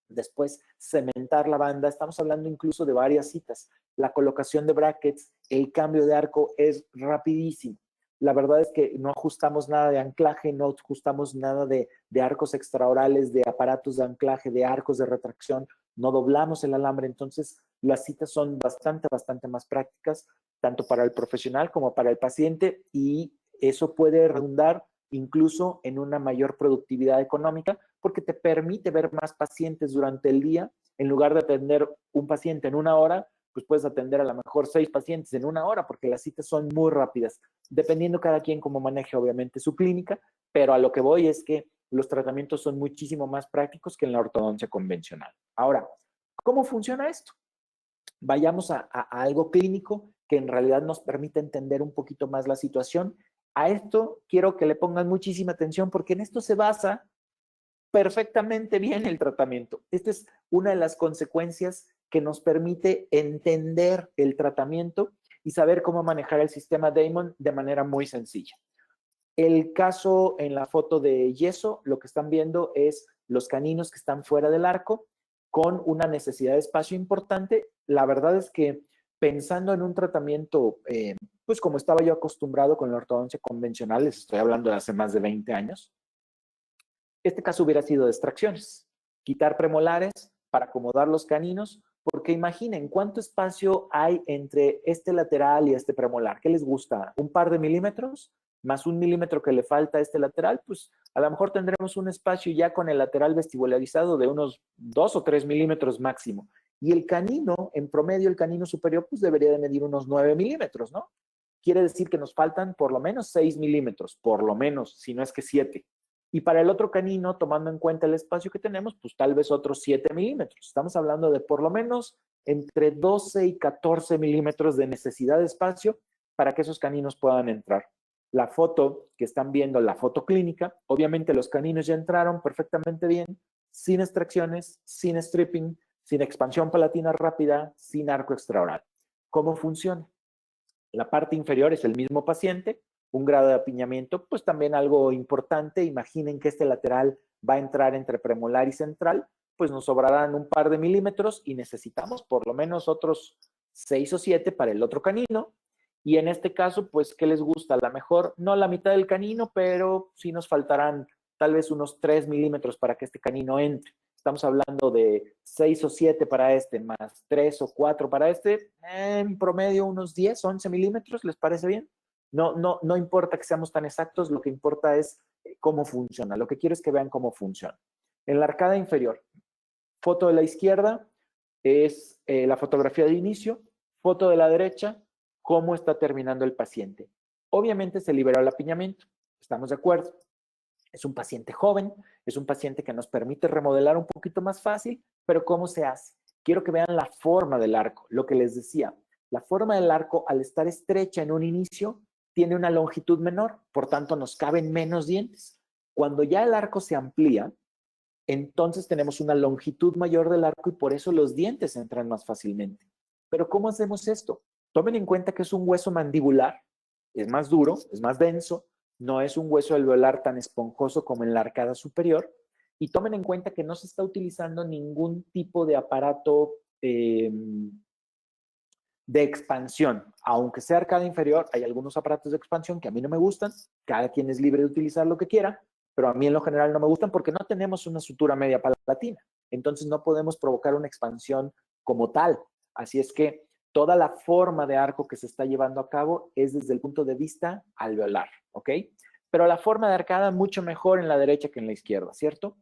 después cementar la banda. Estamos hablando incluso de varias citas. La colocación de brackets, el cambio de arco es rapidísimo. La verdad es que no ajustamos nada de anclaje, no ajustamos nada de arcos extraorales, de aparatos de anclaje, de arcos de retracción, no doblamos el alambre. Entonces, las citas son bastante más prácticas, tanto para el profesional como para el paciente, y eso puede redundar incluso en una mayor productividad económica, porque te permite ver más pacientes durante el día. En lugar de atender un paciente en una hora, pues puedes atender a lo mejor 6 pacientes en una hora, porque las citas son muy rápidas, dependiendo cada quien cómo maneje obviamente su clínica, pero a lo que voy es que los tratamientos son muchísimo más prácticos que en la ortodoncia convencional. Ahora, ¿cómo funciona esto? Vayamos a algo clínico que en realidad nos permite entender un poquito más la situación. A esto quiero que le pongan muchísima atención, porque en esto se basa perfectamente bien el tratamiento. Esta es una de las consecuencias que nos permite entender el tratamiento y saber cómo manejar el sistema Damon de manera muy sencilla. El caso en la foto de yeso, lo que están viendo es los caninos que están fuera del arco con una necesidad de espacio importante. La verdad es que pensando en un tratamiento, pues como estaba yo acostumbrado con la ortodoncia convencional, les estoy hablando de hace más de 20 años, este caso hubiera sido de extracciones, quitar premolares para acomodar los caninos, porque imaginen cuánto espacio hay entre este lateral y este premolar. ¿Qué les gusta? ¿Un par de milímetros? Más 1 milímetro que le falta a este lateral, pues a lo mejor tendremos un espacio ya con el lateral vestibularizado de unos 2 o 3 milímetros máximo. Y el canino, en promedio, el canino superior, pues debería de medir unos 9 milímetros, ¿no? Quiere decir que nos faltan por lo menos 6 milímetros, por lo menos, si no es que 7. Y para el otro canino, tomando en cuenta el espacio que tenemos, pues tal vez otros 7 milímetros. Estamos hablando de por lo menos entre 12 y 14 milímetros de necesidad de espacio para que esos caninos puedan entrar. La foto que están viendo, la foto clínica, obviamente los caninos ya entraron perfectamente bien, sin extracciones, sin stripping, sin expansión palatina rápida, sin arco extraoral. ¿Cómo funciona? La parte inferior es el mismo paciente, un grado de apiñamiento, pues también algo importante. Imaginen que este lateral va a entrar entre premolar y central, pues nos sobrarán un par de milímetros y necesitamos por lo menos otros 6 o 7 para el otro canino. Y en este caso, pues, ¿qué les gusta? A lo mejor no la mitad del canino, pero sí nos faltarán tal vez unos 3 milímetros para que este canino entre. Estamos hablando de 6 o 7 para este, más 3 o 4 para este, en promedio unos 10, 11 milímetros, ¿les parece bien? No importa que seamos tan exactos, lo que importa es cómo funciona. Lo que quiero es que vean cómo funciona. En la arcada inferior, foto de la izquierda es la fotografía de inicio, foto de la derecha, cómo está terminando el paciente. Obviamente se liberó el apiñamiento, ¿estamos de acuerdo? Es un paciente joven, es un paciente que nos permite remodelar un poquito más fácil, pero ¿cómo se hace? Quiero que vean la forma del arco, lo que les decía. La forma del arco, al estar estrecha en un inicio, tiene una longitud menor, por tanto nos caben menos dientes. Cuando ya el arco se amplía, entonces tenemos una longitud mayor del arco y por eso los dientes entran más fácilmente. Pero ¿cómo hacemos esto? Tomen en cuenta que es un hueso mandibular, es más duro, es más denso, no es un hueso alveolar tan esponjoso como en la arcada superior, y tomen en cuenta que no se está utilizando ningún tipo de aparato de expansión. Aunque sea arcada inferior, hay algunos aparatos de expansión que a mí no me gustan, cada quien es libre de utilizar lo que quiera, pero a mí en lo general no me gustan porque no tenemos una sutura media palatina. Entonces no podemos provocar una expansión como tal. Así es que toda la forma de arco que se está llevando a cabo es desde el punto de vista alveolar, ¿ok? Pero la forma de arcada mucho mejor en la derecha que en la izquierda, ¿cierto?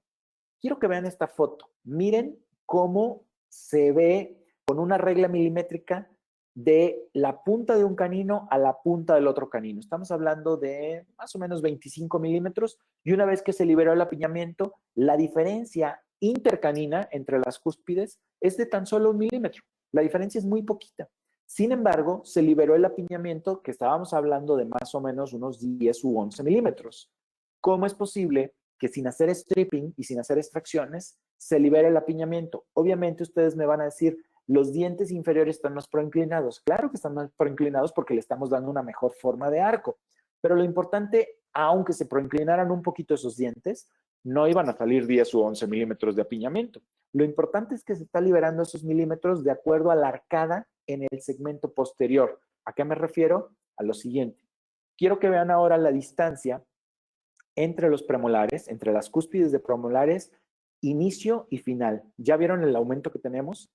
Quiero que vean esta foto. Miren cómo se ve con una regla milimétrica de la punta de un canino a la punta del otro canino. Estamos hablando de más o menos 25 milímetros y una vez que se liberó el apiñamiento, la diferencia intercanina entre las cúspides es de tan solo 1 milímetro. La diferencia es muy poquita. Sin embargo, se liberó el apiñamiento que estábamos hablando de más o menos unos 10 u 11 milímetros. ¿Cómo es posible que sin hacer stripping y sin hacer extracciones se libere el apiñamiento? Obviamente ustedes me van a decir, los dientes inferiores están más proinclinados. Claro que están más proinclinados porque le estamos dando una mejor forma de arco. Pero lo importante, aunque se proinclinaran un poquito esos dientes, no iban a salir 10 u 11 milímetros de apiñamiento. Lo importante es que se está liberando esos milímetros de acuerdo a la arcada en el segmento posterior. ¿A qué me refiero? A lo siguiente. Quiero que vean ahora la distancia entre los premolares, entre las cúspides de premolares, inicio y final. ¿Ya vieron el aumento que tenemos?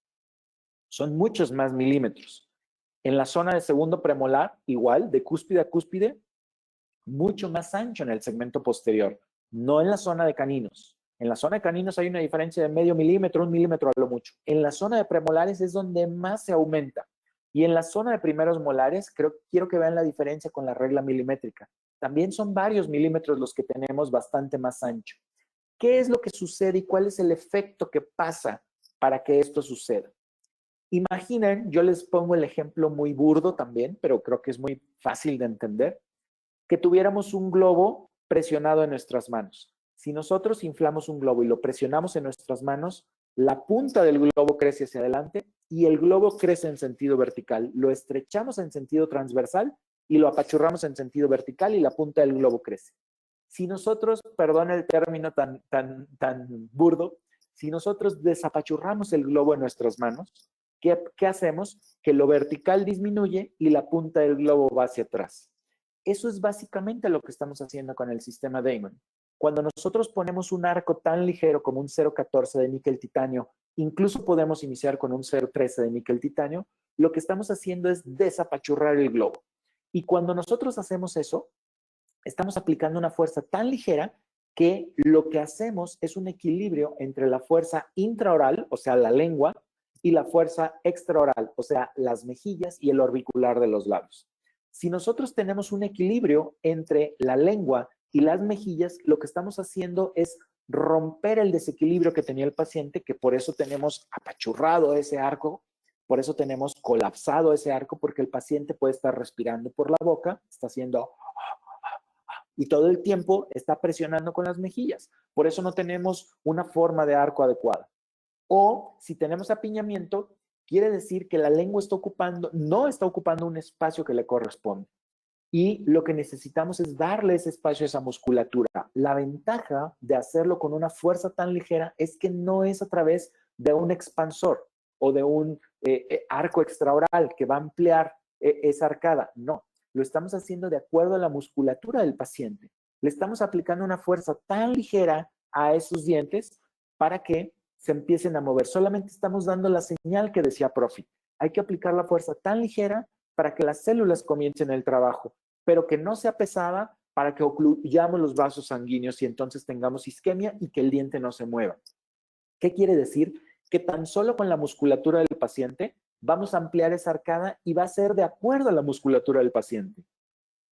Son muchos más milímetros. En la zona de segundo premolar, igual, de cúspide a cúspide, mucho más ancho en el segmento posterior, no en la zona de caninos. En la zona de caninos hay una diferencia de medio milímetro, 1 milímetro a lo mucho. En la zona de premolares es donde más se aumenta. Y en la zona de primeros molares, quiero que vean la diferencia con la regla milimétrica. También son varios milímetros los que tenemos bastante más ancho. ¿Qué es lo que sucede y cuál es el efecto que pasa para que esto suceda? Imaginen, yo les pongo el ejemplo muy burdo también, pero creo que es muy fácil de entender, que tuviéramos un globo presionado en nuestras manos. Si nosotros inflamos un globo y lo presionamos en nuestras manos, la punta del globo crece hacia adelante y el globo crece en sentido vertical. Lo estrechamos en sentido transversal y lo apachurramos en sentido vertical y la punta del globo crece. Si nosotros, perdón el término tan burdo, si nosotros desapachurramos el globo en nuestras manos, ¿qué hacemos? Que lo vertical disminuye y la punta del globo va hacia atrás. Eso es básicamente lo que estamos haciendo con el sistema Damon. Cuando nosotros ponemos un arco tan ligero como un 0.14 de níquel titanio, incluso podemos iniciar con un 0.13 de níquel titanio, lo que estamos haciendo es desapachurrar el globo. Y cuando nosotros hacemos eso, estamos aplicando una fuerza tan ligera que lo que hacemos es un equilibrio entre la fuerza intraoral, o sea, la lengua, y la fuerza extraoral, o sea, las mejillas y el orbicular de los labios. Si nosotros tenemos un equilibrio entre la lengua y las mejillas, lo que estamos haciendo es romper el desequilibrio que tenía el paciente, que por eso tenemos apachurrado ese arco, por eso tenemos colapsado ese arco, porque el paciente puede estar respirando por la boca, está haciendo y todo el tiempo está presionando con las mejillas. Por eso no tenemos una forma de arco adecuada. O si tenemos apiñamiento, quiere decir que la lengua no está ocupando un espacio que le corresponde. Y lo que necesitamos es darle ese espacio a esa musculatura. La ventaja de hacerlo con una fuerza tan ligera es que no es a través de un expansor o de un arco extraoral que va a ampliar esa arcada. No, lo estamos haciendo de acuerdo a la musculatura del paciente. Le estamos aplicando una fuerza tan ligera a esos dientes para que se empiecen a mover. Solamente estamos dando la señal que decía Profi. Hay que aplicar la fuerza tan ligera para que las células comiencen el trabajo, pero que no sea pesada para que ocluyamos los vasos sanguíneos y entonces tengamos isquemia y que el diente no se mueva. ¿Qué quiere decir? Que tan solo con la musculatura del paciente vamos a ampliar esa arcada y va a ser de acuerdo a la musculatura del paciente.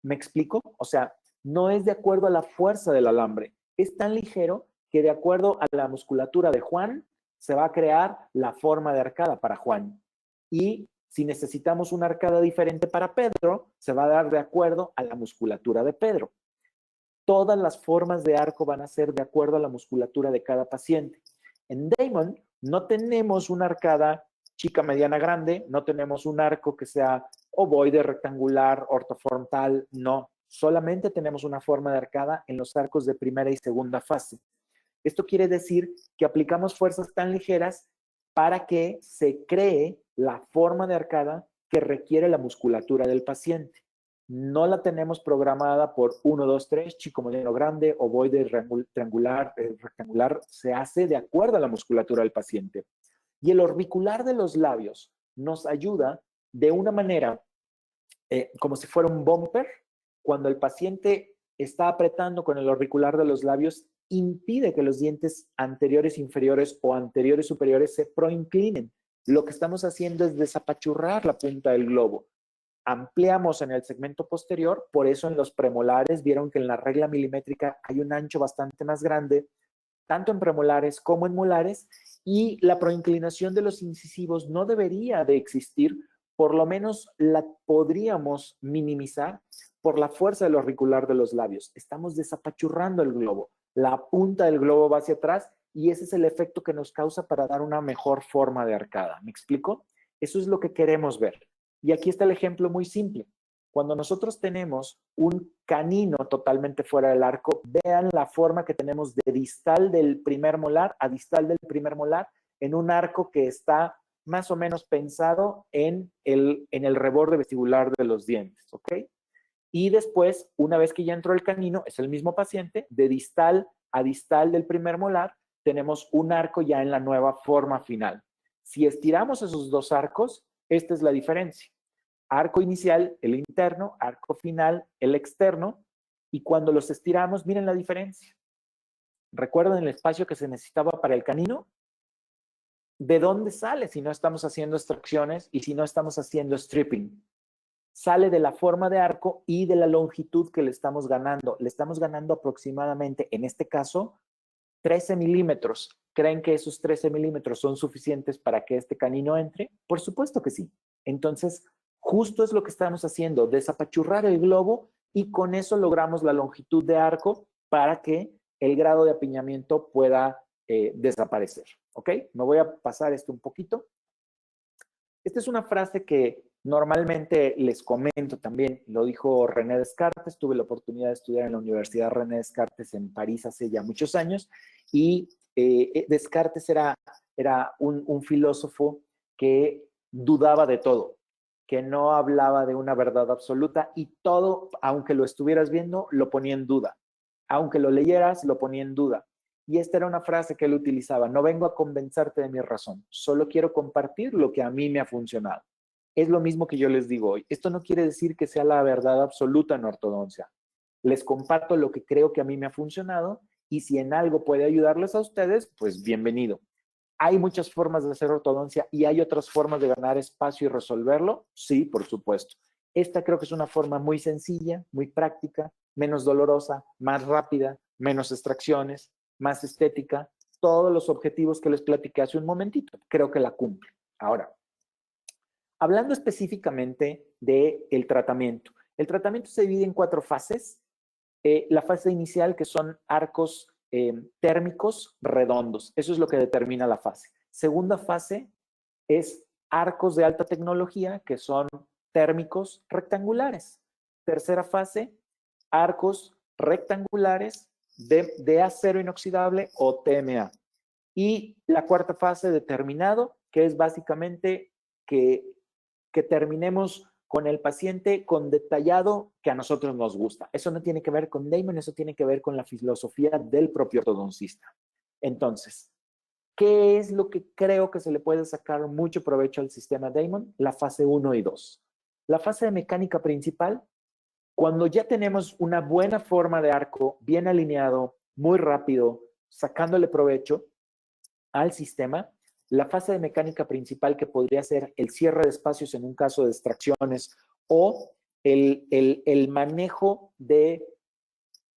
¿Me explico? O sea, no es de acuerdo a la fuerza del alambre. Es tan ligero que de acuerdo a la musculatura de Juan se va a crear la forma de arcada para Juan. Y si necesitamos una arcada diferente para Pedro, se va a dar de acuerdo a la musculatura de Pedro. todas las formas de arco van a ser de acuerdo a la musculatura de cada paciente. En Damon no tenemos una arcada chica, mediana, grande, no tenemos un arco que sea ovoide, rectangular, ortofrontal, no. Solamente tenemos una forma de arcada en los arcos de primera y segunda fase. Esto quiere decir que aplicamos fuerzas tan ligeras para que se cree la forma de arcada que requiere la musculatura del paciente. No la tenemos programada por 1, 2, 3, chico, mediano, grande, ovoide, triangular, rectangular. Se hace de acuerdo a la musculatura del paciente. Y el orbicular de los labios nos ayuda de una manera como si fuera un bumper. Cuando el paciente está apretando con el orbicular de los labios, impide que los dientes anteriores inferiores o anteriores superiores se proinclinen. Lo que estamos haciendo es desapachurrar la punta del globo. Ampliamos en el segmento posterior, por eso en los premolares vieron que en la regla milimétrica hay un ancho bastante más grande, tanto en premolares como en molares, y la proinclinación de los incisivos no debería de existir, por lo menos la podríamos minimizar por la fuerza del auricular de los labios. Estamos desapachurrando el globo, la punta del globo va hacia atrás y ese es el efecto que nos causa para dar una mejor forma de arcada. ¿Me explico? Eso es lo que queremos ver. Y aquí está el ejemplo muy simple. Cuando nosotros tenemos un canino totalmente fuera del arco, vean la forma que tenemos de distal del primer molar a distal del primer molar en un arco que está más o menos pensado en el reborde vestibular de los dientes, ¿ok? Y después, una vez que ya entró el canino, es el mismo paciente, de distal a distal del primer molar, tenemos un arco ya en la nueva forma final. Si estiramos esos dos arcos, esta es la diferencia. Arco inicial, el interno, arco final, el externo, y cuando los estiramos, miren la diferencia. ¿Recuerdan el espacio que se necesitaba para el canino? ¿De dónde sale si no estamos haciendo extracciones y si no estamos haciendo stripping? Sale de la forma de arco y de la longitud que le estamos ganando. Le estamos ganando aproximadamente, en este caso, 13 milímetros. ¿Creen que esos 13 milímetros son suficientes para que este canino entre? Por supuesto que sí. Entonces, justo es lo que estamos haciendo, desapachurrar el globo y con eso logramos la longitud de arco para que el grado de apiñamiento pueda desaparecer. ¿Ok? Me voy a pasar esto un poquito. Esta es una frase que normalmente les comento también, lo dijo René Descartes, tuve la oportunidad de estudiar en la Universidad René Descartes en París hace ya muchos años, y Descartes era un filósofo que dudaba de todo, que no hablaba de una verdad absoluta y todo, aunque lo estuvieras viendo, lo ponía en duda. Aunque lo leyeras, lo ponía en duda. Y esta era una frase que él utilizaba: no vengo a convencerte de mi razón, solo quiero compartir lo que a mí me ha funcionado. Es lo mismo que yo les digo hoy. Esto no quiere decir que sea la verdad absoluta en ortodoncia. Les comparto lo que creo que a mí me ha funcionado y si en algo puede ayudarles a ustedes, pues bienvenido. ¿Hay muchas formas de hacer ortodoncia y hay otras formas de ganar espacio y resolverlo? Sí, por supuesto. Esta creo que es una forma muy sencilla, muy práctica, menos dolorosa, más rápida, menos extracciones, más estética, todos los objetivos que les platiqué hace un momentito. Creo que la cumple. Ahora, hablando específicamente del tratamiento. El tratamiento se divide en 4 fases. La fase inicial, que son arcos térmicos redondos. Eso es lo que determina la fase. Segunda fase es arcos de alta tecnología, que son térmicos rectangulares. Tercera fase, arcos rectangulares de acero inoxidable o TMA. Y la cuarta fase de terminado, que es básicamente que terminemos con el paciente con detallado que a nosotros nos gusta. Eso no tiene que ver con Damon, eso tiene que ver con la filosofía del propio ortodoncista. Entonces, ¿qué es lo que creo que se le puede sacar mucho provecho al sistema Damon? La fase 1 y 2. La fase de mecánica principal, cuando ya tenemos una buena forma de arco, bien alineado, muy rápido, sacándole provecho al sistema, la fase de mecánica principal, que podría ser el cierre de espacios en un caso de extracciones o el manejo de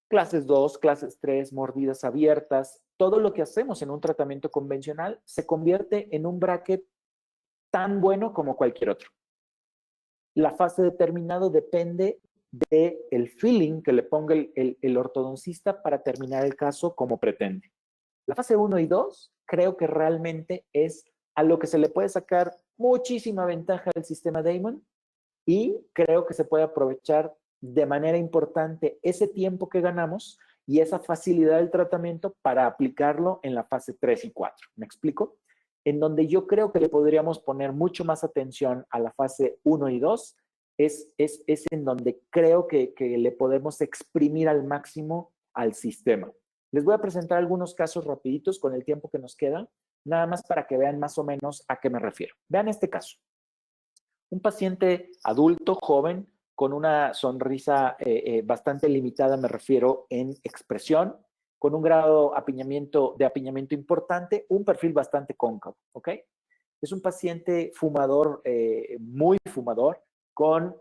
clases 2, clases 3, mordidas abiertas, todo lo que hacemos en un tratamiento convencional se convierte en un bracket tan bueno como cualquier otro. La fase de terminado depende del feeling que le ponga el ortodoncista para terminar el caso como pretende. La fase 1 y 2 creo que realmente es a lo que se le puede sacar muchísima ventaja del sistema Damon y creo que se puede aprovechar de manera importante ese tiempo que ganamos y esa facilidad del tratamiento para aplicarlo en la fase 3 y 4. ¿Me explico? En donde yo creo que le podríamos poner mucho más atención a la fase 1 y 2 es en donde creo que le podemos exprimir al máximo al sistema. Les voy a presentar algunos casos rapiditos con el tiempo que nos queda, nada más para que vean más o menos a qué me refiero. Vean este caso. Un paciente adulto, joven, con una sonrisa bastante limitada, me refiero en expresión, con un grado de apiñamiento importante, un perfil bastante cóncavo, ¿ok? Es un paciente fumador, muy fumador, con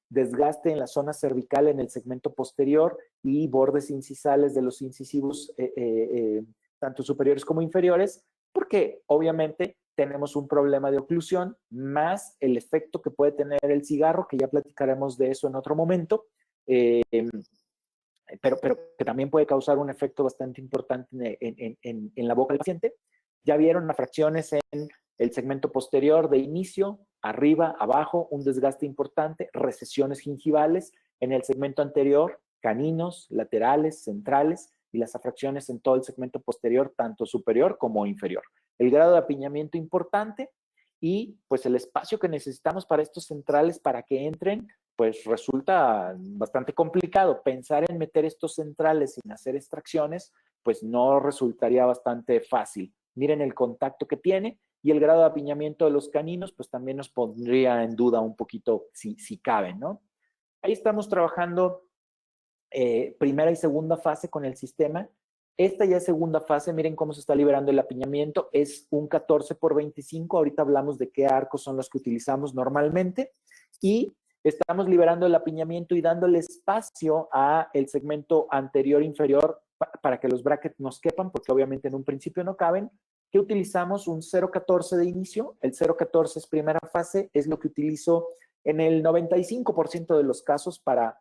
desgaste en la zona cervical en el segmento posterior y bordes incisales de los incisivos, tanto superiores como inferiores, porque obviamente tenemos un problema de oclusión, más el efecto que puede tener el cigarro, que ya platicaremos de eso en otro momento, pero que también puede causar un efecto bastante importante en la boca del paciente. Ya vieron las fracciones en el segmento posterior de inicio, arriba, abajo, un desgaste importante, recesiones gingivales en el segmento anterior, caninos, laterales, centrales, y las afracciones en todo el segmento posterior, tanto superior como inferior. El grado de apiñamiento importante y pues el espacio que necesitamos para estos centrales para que entren, pues resulta bastante complicado. Pensar en meter estos centrales sin hacer extracciones, pues no resultaría bastante fácil. Miren el contacto que tiene y el grado de apiñamiento de los caninos, pues también nos pondría en duda un poquito si caben, ¿no? Ahí estamos trabajando primera y segunda fase con el sistema. Esta ya es segunda fase, miren cómo se está liberando el apiñamiento, es un 14x25, ahorita hablamos de qué arcos son los que utilizamos normalmente, y estamos liberando el apiñamiento y dándole espacio a el segmento anterior inferior para que los brackets nos quepan, porque obviamente en un principio no caben, que utilizamos un 0.14 de inicio, el 0.14 es primera fase, es lo que utilizo en el 95% de los casos para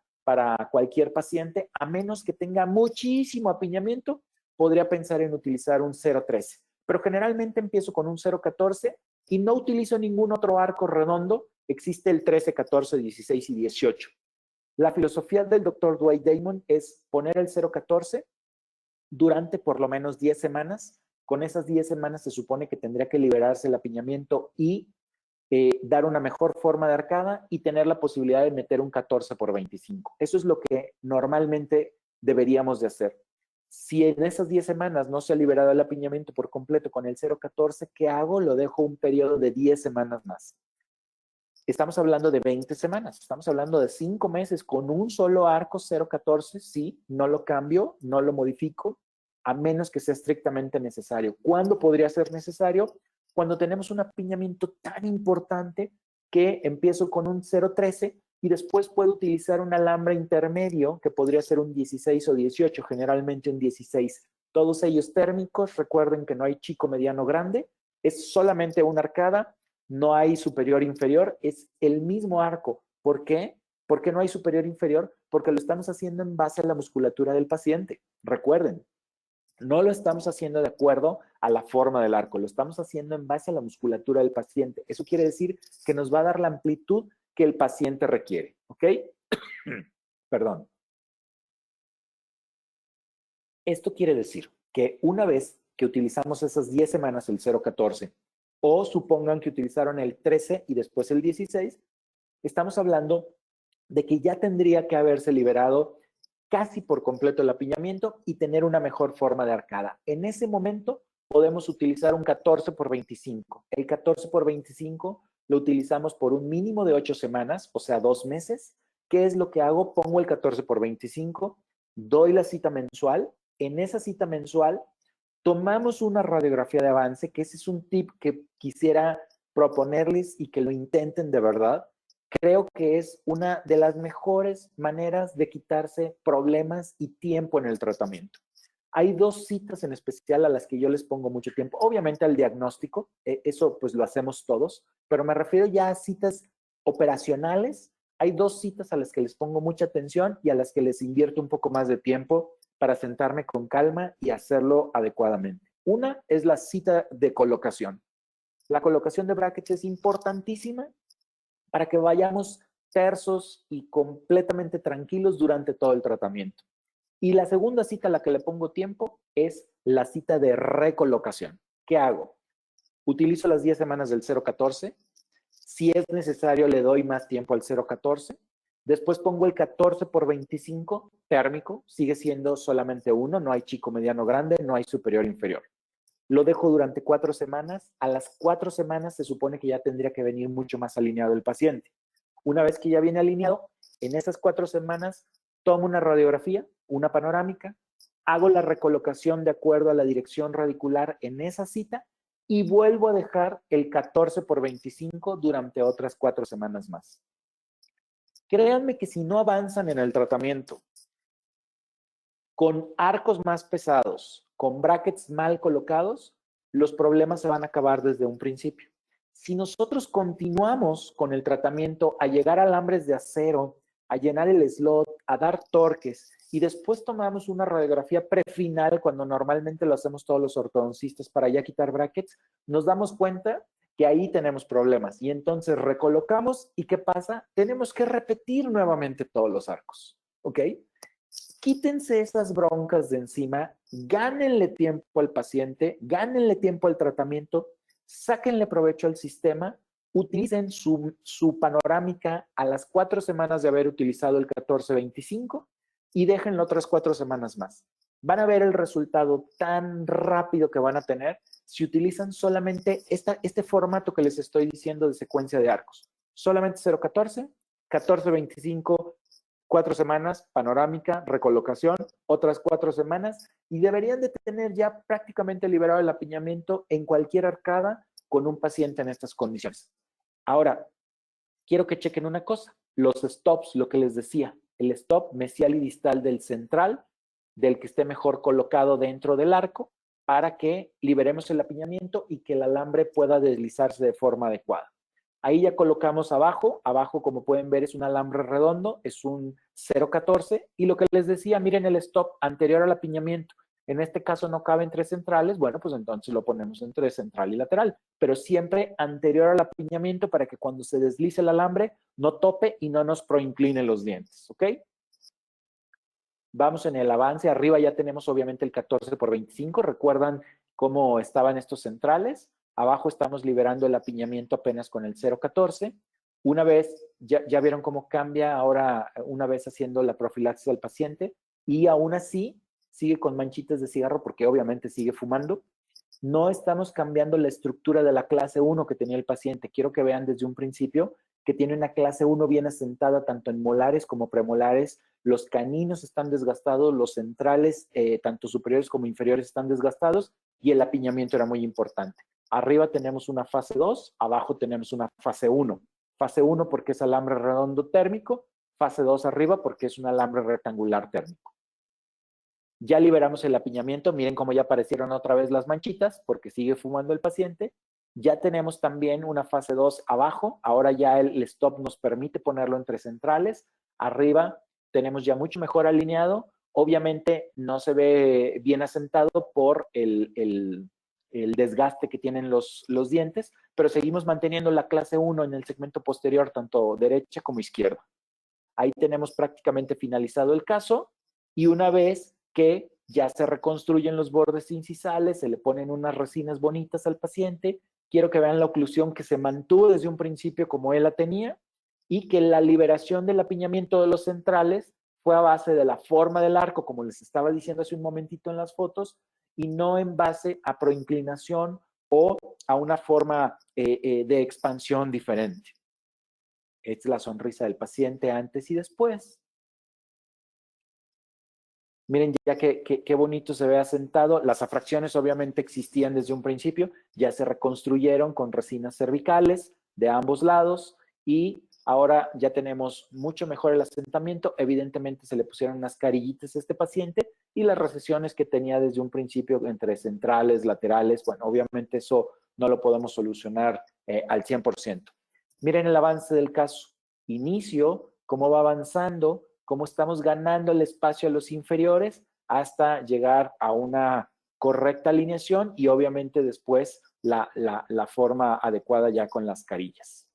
cualquier paciente, a menos que tenga muchísimo apiñamiento, podría pensar en utilizar un 0.13. Pero generalmente empiezo con un 0.14 y no utilizo ningún otro arco redondo. Existe el 13, 14, 16 y 18. La filosofía del Dr. Dwight Damon es poner el 0.14 durante por lo menos 10 semanas. Con esas 10 semanas se supone que tendría que liberarse el apiñamiento y dar una mejor forma de arcada y tener la posibilidad de meter un 14x25. Eso es lo que normalmente deberíamos de hacer. Si en esas 10 semanas no se ha liberado el apiñamiento por completo con el 0.14, ¿qué hago? Lo dejo un periodo de 10 semanas más. Estamos hablando de 20 semanas, estamos hablando de 5 meses con un solo arco 0.14, sí, no lo cambio, no lo modifico, a menos que sea estrictamente necesario. ¿Cuándo podría ser necesario? Cuando tenemos un apiñamiento tan importante que empiezo con un 0.13 y después puedo utilizar un alambre intermedio que podría ser un 16 o 18, generalmente un 16. Todos ellos térmicos, recuerden que no hay chico, mediano, grande, es solamente una arcada, no hay superior inferior, es el mismo arco. ¿Por qué? ¿Por qué no hay superior inferior? Porque lo estamos haciendo en base a la musculatura del paciente. Recuerden, no lo estamos haciendo de acuerdo a la forma del arco, lo estamos haciendo en base a la musculatura del paciente. Eso quiere decir que nos va a dar la amplitud que el paciente requiere, ¿ok? Perdón. Esto quiere decir que una vez que utilizamos esas 10 semanas el 0.14 o supongan que utilizaron el 13 y después el 16, estamos hablando de que ya tendría que haberse liberado casi por completo el apiñamiento y tener una mejor forma de arcada. En ese momento podemos utilizar un 14x25. El 14x25 lo utilizamos por un mínimo de 8 semanas, o sea, 2 meses. ¿Qué es lo que hago? Pongo el 14x25, doy la cita mensual. En esa cita mensual tomamos una radiografía de avance, que ese es un tip que quisiera proponerles y que lo intenten de verdad. Creo que es una de las mejores maneras de quitarse problemas y tiempo en el tratamiento. Hay 2 citas en especial a las que yo les pongo mucho tiempo. Obviamente al diagnóstico, eso pues lo hacemos todos, pero me refiero ya a citas operacionales Hay dos citas a las que les pongo mucha atención y a las que les invierto un poco más de tiempo para sentarme con calma y hacerlo adecuadamente. Una es la cita de colocación. La colocación de brackets es importantísima para que vayamos tersos y completamente tranquilos durante todo el tratamiento. Y la segunda cita a la que le pongo tiempo es la cita de recolocación. ¿Qué hago? Utilizo las 10 semanas del 0-14. Si es necesario, le doy más tiempo al 0-14. Después pongo el 14/25 térmico. Sigue siendo solamente uno. No hay chico, mediano, grande. No hay superior, inferior. Lo dejo durante 4 semanas. A las 4 semanas se supone que ya tendría que venir mucho más alineado el paciente. Una vez que ya viene alineado, en esas 4 semanas tomo una radiografía, una panorámica, hago la recolocación de acuerdo a la dirección radicular en esa cita y vuelvo a dejar el 14/25 durante otras 4 semanas más. Créanme que si no avanzan en el tratamiento con arcos más pesados, con brackets mal colocados, los problemas se van a acabar desde un principio. Si nosotros continuamos con el tratamiento a llegar a alambres de acero, a llenar el slot, a dar torques y después tomamos una radiografía prefinal cuando normalmente lo hacemos todos los ortodoncistas para ya quitar brackets, nos damos cuenta que ahí tenemos problemas y entonces recolocamos y ¿qué pasa? Tenemos que repetir nuevamente todos los arcos, ¿ok? Quítense esas broncas de encima, gánenle tiempo al paciente, gánenle tiempo al tratamiento, sáquenle provecho al sistema, utilicen su panorámica a las 4 semanas de haber utilizado el 14/25 y déjenlo otras 4 semanas más. Van a ver el resultado tan rápido que van a tener si utilizan solamente este formato que les estoy diciendo de secuencia de arcos. Solamente 0-14, 14/25, 4 semanas, panorámica, recolocación, otras 4 semanas y deberían de tener ya prácticamente liberado el apiñamiento en cualquier arcada con un paciente en estas condiciones. Ahora, quiero que chequen una cosa, los stops, lo que les decía, el stop mesial y distal del central, del que esté mejor colocado dentro del arco, para que liberemos el apiñamiento y que el alambre pueda deslizarse de forma adecuada. Ahí ya colocamos abajo, como pueden ver es un alambre redondo, es un 0-14 y lo que les decía, miren el stop anterior al apiñamiento. En este caso no cabe en 3 centrales, bueno, pues entonces lo ponemos entre central y lateral, pero siempre anterior al apiñamiento para que cuando se deslice el alambre no tope y no nos proincline los dientes, ¿ok? Vamos en el avance, arriba ya tenemos obviamente el 14/25, ¿recuerdan cómo estaban estos centrales? Abajo estamos liberando el apiñamiento apenas con el 0-14. Una vez, ya vieron cómo cambia ahora, una vez haciendo la profilaxis al paciente, y aún así sigue con manchitas de cigarro porque obviamente sigue fumando. No estamos cambiando la estructura de la clase 1 que tenía el paciente. Quiero que vean desde un principio que tiene una clase 1 bien asentada tanto en molares como premolares. Los caninos están desgastados, los centrales, tanto superiores como inferiores, están desgastados y el apiñamiento era muy importante. Arriba tenemos una fase 2, abajo tenemos una fase 1. Fase 1 porque es alambre redondo térmico, fase 2 arriba porque es un alambre rectangular térmico. Ya liberamos el apiñamiento, miren cómo ya aparecieron otra vez las manchitas porque sigue fumando el paciente. Ya tenemos también una fase 2 abajo, ahora ya el stop nos permite ponerlo entre centrales. Arriba tenemos ya mucho mejor alineado, obviamente no se ve bien asentado por el desgaste que tienen los dientes, pero seguimos manteniendo la clase 1 en el segmento posterior, tanto derecha como izquierda. Ahí tenemos prácticamente finalizado el caso y una vez que ya se reconstruyen los bordes incisales, se le ponen unas resinas bonitas al paciente, quiero que vean la oclusión que se mantuvo desde un principio como él la tenía y que la liberación del apiñamiento de los centrales fue a base de la forma del arco, como les estaba diciendo hace un momentito en las fotos, y no en base a proinclinación o a una forma de expansión diferente. Esta es la sonrisa del paciente antes y después. Miren ya qué bonito se ve asentado. Las afracciones obviamente existían desde un principio, ya se reconstruyeron con resinas cervicales de ambos lados y ahora ya tenemos mucho mejor el asentamiento. Evidentemente se le pusieron unas carillitas a este paciente y las recesiones que tenía desde un principio entre centrales, laterales, bueno, obviamente eso no lo podemos solucionar al 100%. Miren el avance del caso. inicio, cómo va avanzando, cómo estamos ganando el espacio a los inferiores hasta llegar a una correcta alineación y obviamente después la forma adecuada ya con las carillas.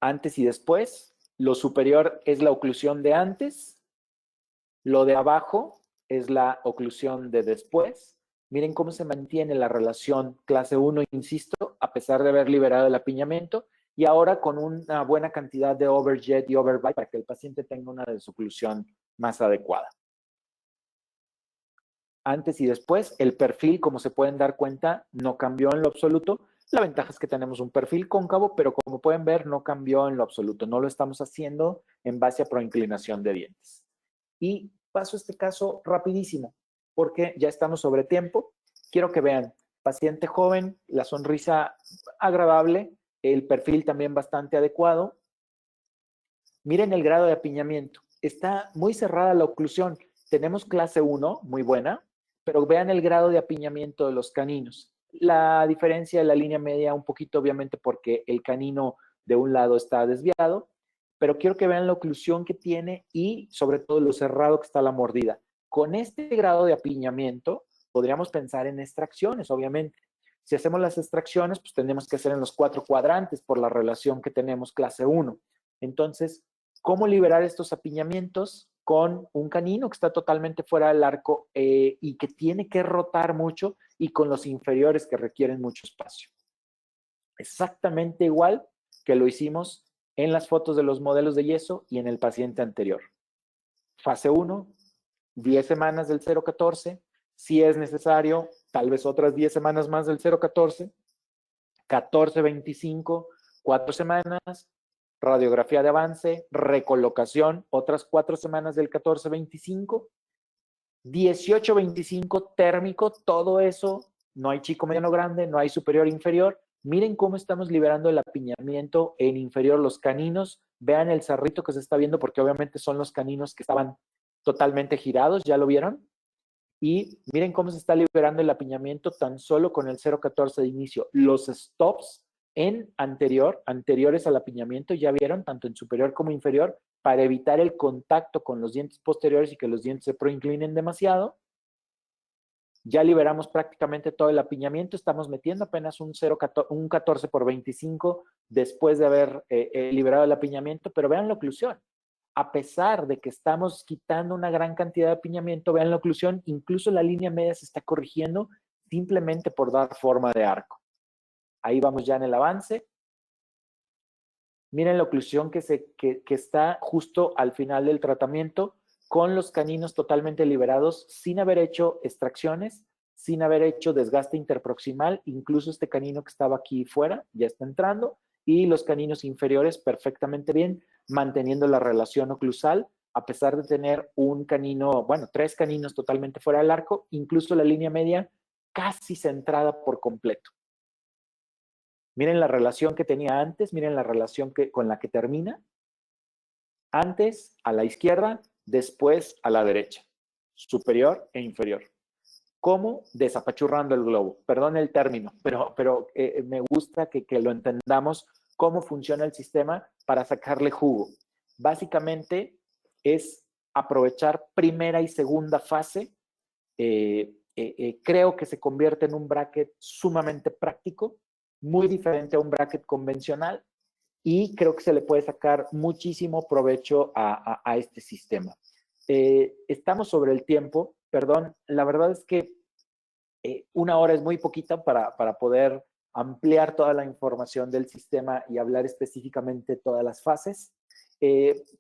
Antes y después, lo superior es la oclusión de antes, lo de abajo es la oclusión de después. Miren cómo se mantiene la relación clase 1, insisto, a pesar de haber liberado el apiñamiento, y ahora con una buena cantidad de overjet y overbite para que el paciente tenga una desoclusión más adecuada. Antes y después, el perfil, como se pueden dar cuenta, no cambió en lo absoluto. La ventaja es que tenemos un perfil cóncavo, pero como pueden ver, no cambió en lo absoluto. No lo estamos haciendo en base a proinclinación de dientes. Y paso este caso rapidísimo, porque ya estamos sobre tiempo. Quiero que vean, paciente joven, la sonrisa agradable, el perfil también bastante adecuado. Miren el grado de apiñamiento. Está muy cerrada la oclusión. Tenemos clase 1, muy buena, pero vean el grado de apiñamiento de los caninos. La diferencia de la línea media un poquito, obviamente, porque el canino de un lado está desviado, pero quiero que vean la oclusión que tiene y sobre todo lo cerrado que está la mordida. Con este grado de apiñamiento, podríamos pensar en extracciones, obviamente. Si hacemos las extracciones, pues tenemos que hacer en los 4 cuadrantes por la relación que tenemos clase 1. Entonces, ¿cómo liberar estos apiñamientos con un canino que está totalmente fuera del arco y que tiene que rotar mucho y con los inferiores que requieren mucho espacio? Exactamente igual que lo hicimos en las fotos de los modelos de yeso y en el paciente anterior. Fase 1, 10 semanas del 0-14. Si es necesario, tal vez otras 10 semanas más del 0-14. 14-25, 4 semanas. Radiografía de avance, recolocación, otras 4 semanas del 14-25. 18-25 térmico, todo eso, no hay chico, mediano, grande, no hay superior, inferior. Miren cómo estamos liberando el apiñamiento en inferior, los caninos. Vean el cerrito que se está viendo porque obviamente son los caninos que estaban totalmente girados, ¿ya lo vieron? Y miren cómo se está liberando el apiñamiento tan solo con el 0-14 de inicio. Los stops en anteriores al apiñamiento, ya vieron, tanto en superior como inferior, para evitar el contacto con los dientes posteriores y que los dientes se proinclinen demasiado. Ya liberamos prácticamente todo el apiñamiento, estamos metiendo apenas un 14/25 después de haber liberado el apiñamiento, pero vean la oclusión. A pesar de que estamos quitando una gran cantidad de apiñamiento, vean la oclusión, incluso la línea media se está corrigiendo simplemente por dar forma de arco. Ahí vamos ya en el avance. Miren la oclusión que está justo al final del tratamiento, con los caninos totalmente liberados, sin haber hecho extracciones, sin haber hecho desgaste interproximal. Incluso este canino que estaba aquí fuera ya está entrando, y los caninos inferiores perfectamente bien, manteniendo la relación oclusal, a pesar de tener un canino, bueno, 3 caninos totalmente fuera del arco, incluso la línea media casi centrada por completo. Miren la relación que tenía antes, miren la relación con la que termina. Antes a la izquierda, después a la derecha. Superior e inferior. ¿Cómo? Desapachurrando el globo. Perdón el término, pero me gusta que lo entendamos cómo funciona el sistema para sacarle jugo. Básicamente es aprovechar primera y segunda fase. Creo que se convierte en un bracket sumamente práctico, muy diferente a un bracket convencional, y creo que se le puede sacar muchísimo provecho a este sistema. Estamos sobre el tiempo, perdón, la verdad es que 1 hora es muy poquita para poder ampliar toda la información del sistema y hablar específicamente de todas las fases.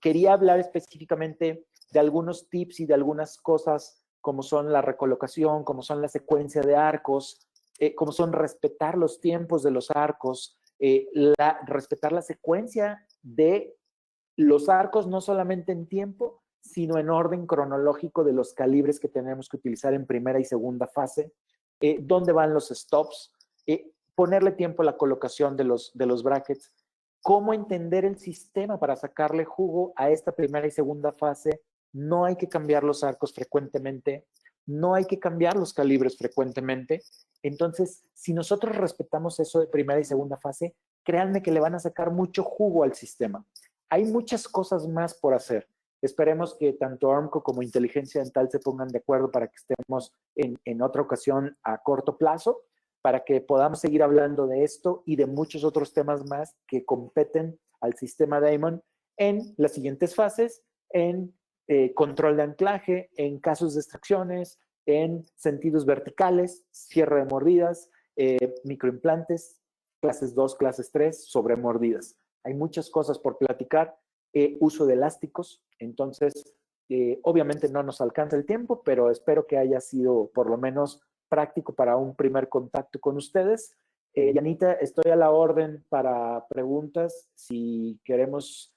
Quería hablar específicamente de algunos tips y de algunas cosas como son la recolocación, como son la secuencia de arcos, como son respetar los tiempos de los arcos, respetar la secuencia de los arcos, no solamente en tiempo, sino en orden cronológico de los calibres que tenemos que utilizar en primera y segunda fase, dónde van los stops, ponerle tiempo a la colocación de los brackets, cómo entender el sistema para sacarle jugo a esta primera y segunda fase. No hay que cambiar los arcos frecuentemente, no hay que cambiar los calibres frecuentemente. Entonces, si nosotros respetamos eso de primera y segunda fase, créanme que le van a sacar mucho jugo al sistema. Hay muchas cosas más por hacer. Esperemos que tanto Armco como Inteligencia Dental se pongan de acuerdo para que estemos en otra ocasión a corto plazo, para que podamos seguir hablando de esto y de muchos otros temas más que competen al sistema Damon en las siguientes fases, en control de anclaje, en casos de extracciones, en sentidos verticales, cierre de mordidas, microimplantes, clases 2, clases 3, sobre mordidas. Hay muchas cosas por platicar, uso de elásticos, entonces obviamente no nos alcanza el tiempo, pero espero que haya sido por lo menos práctico para un primer contacto con ustedes. Yanita, estoy a la orden para preguntas, si queremos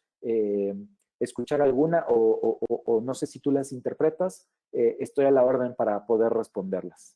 escuchar alguna o no sé si tú las interpretas, estoy a la orden para poder responderlas.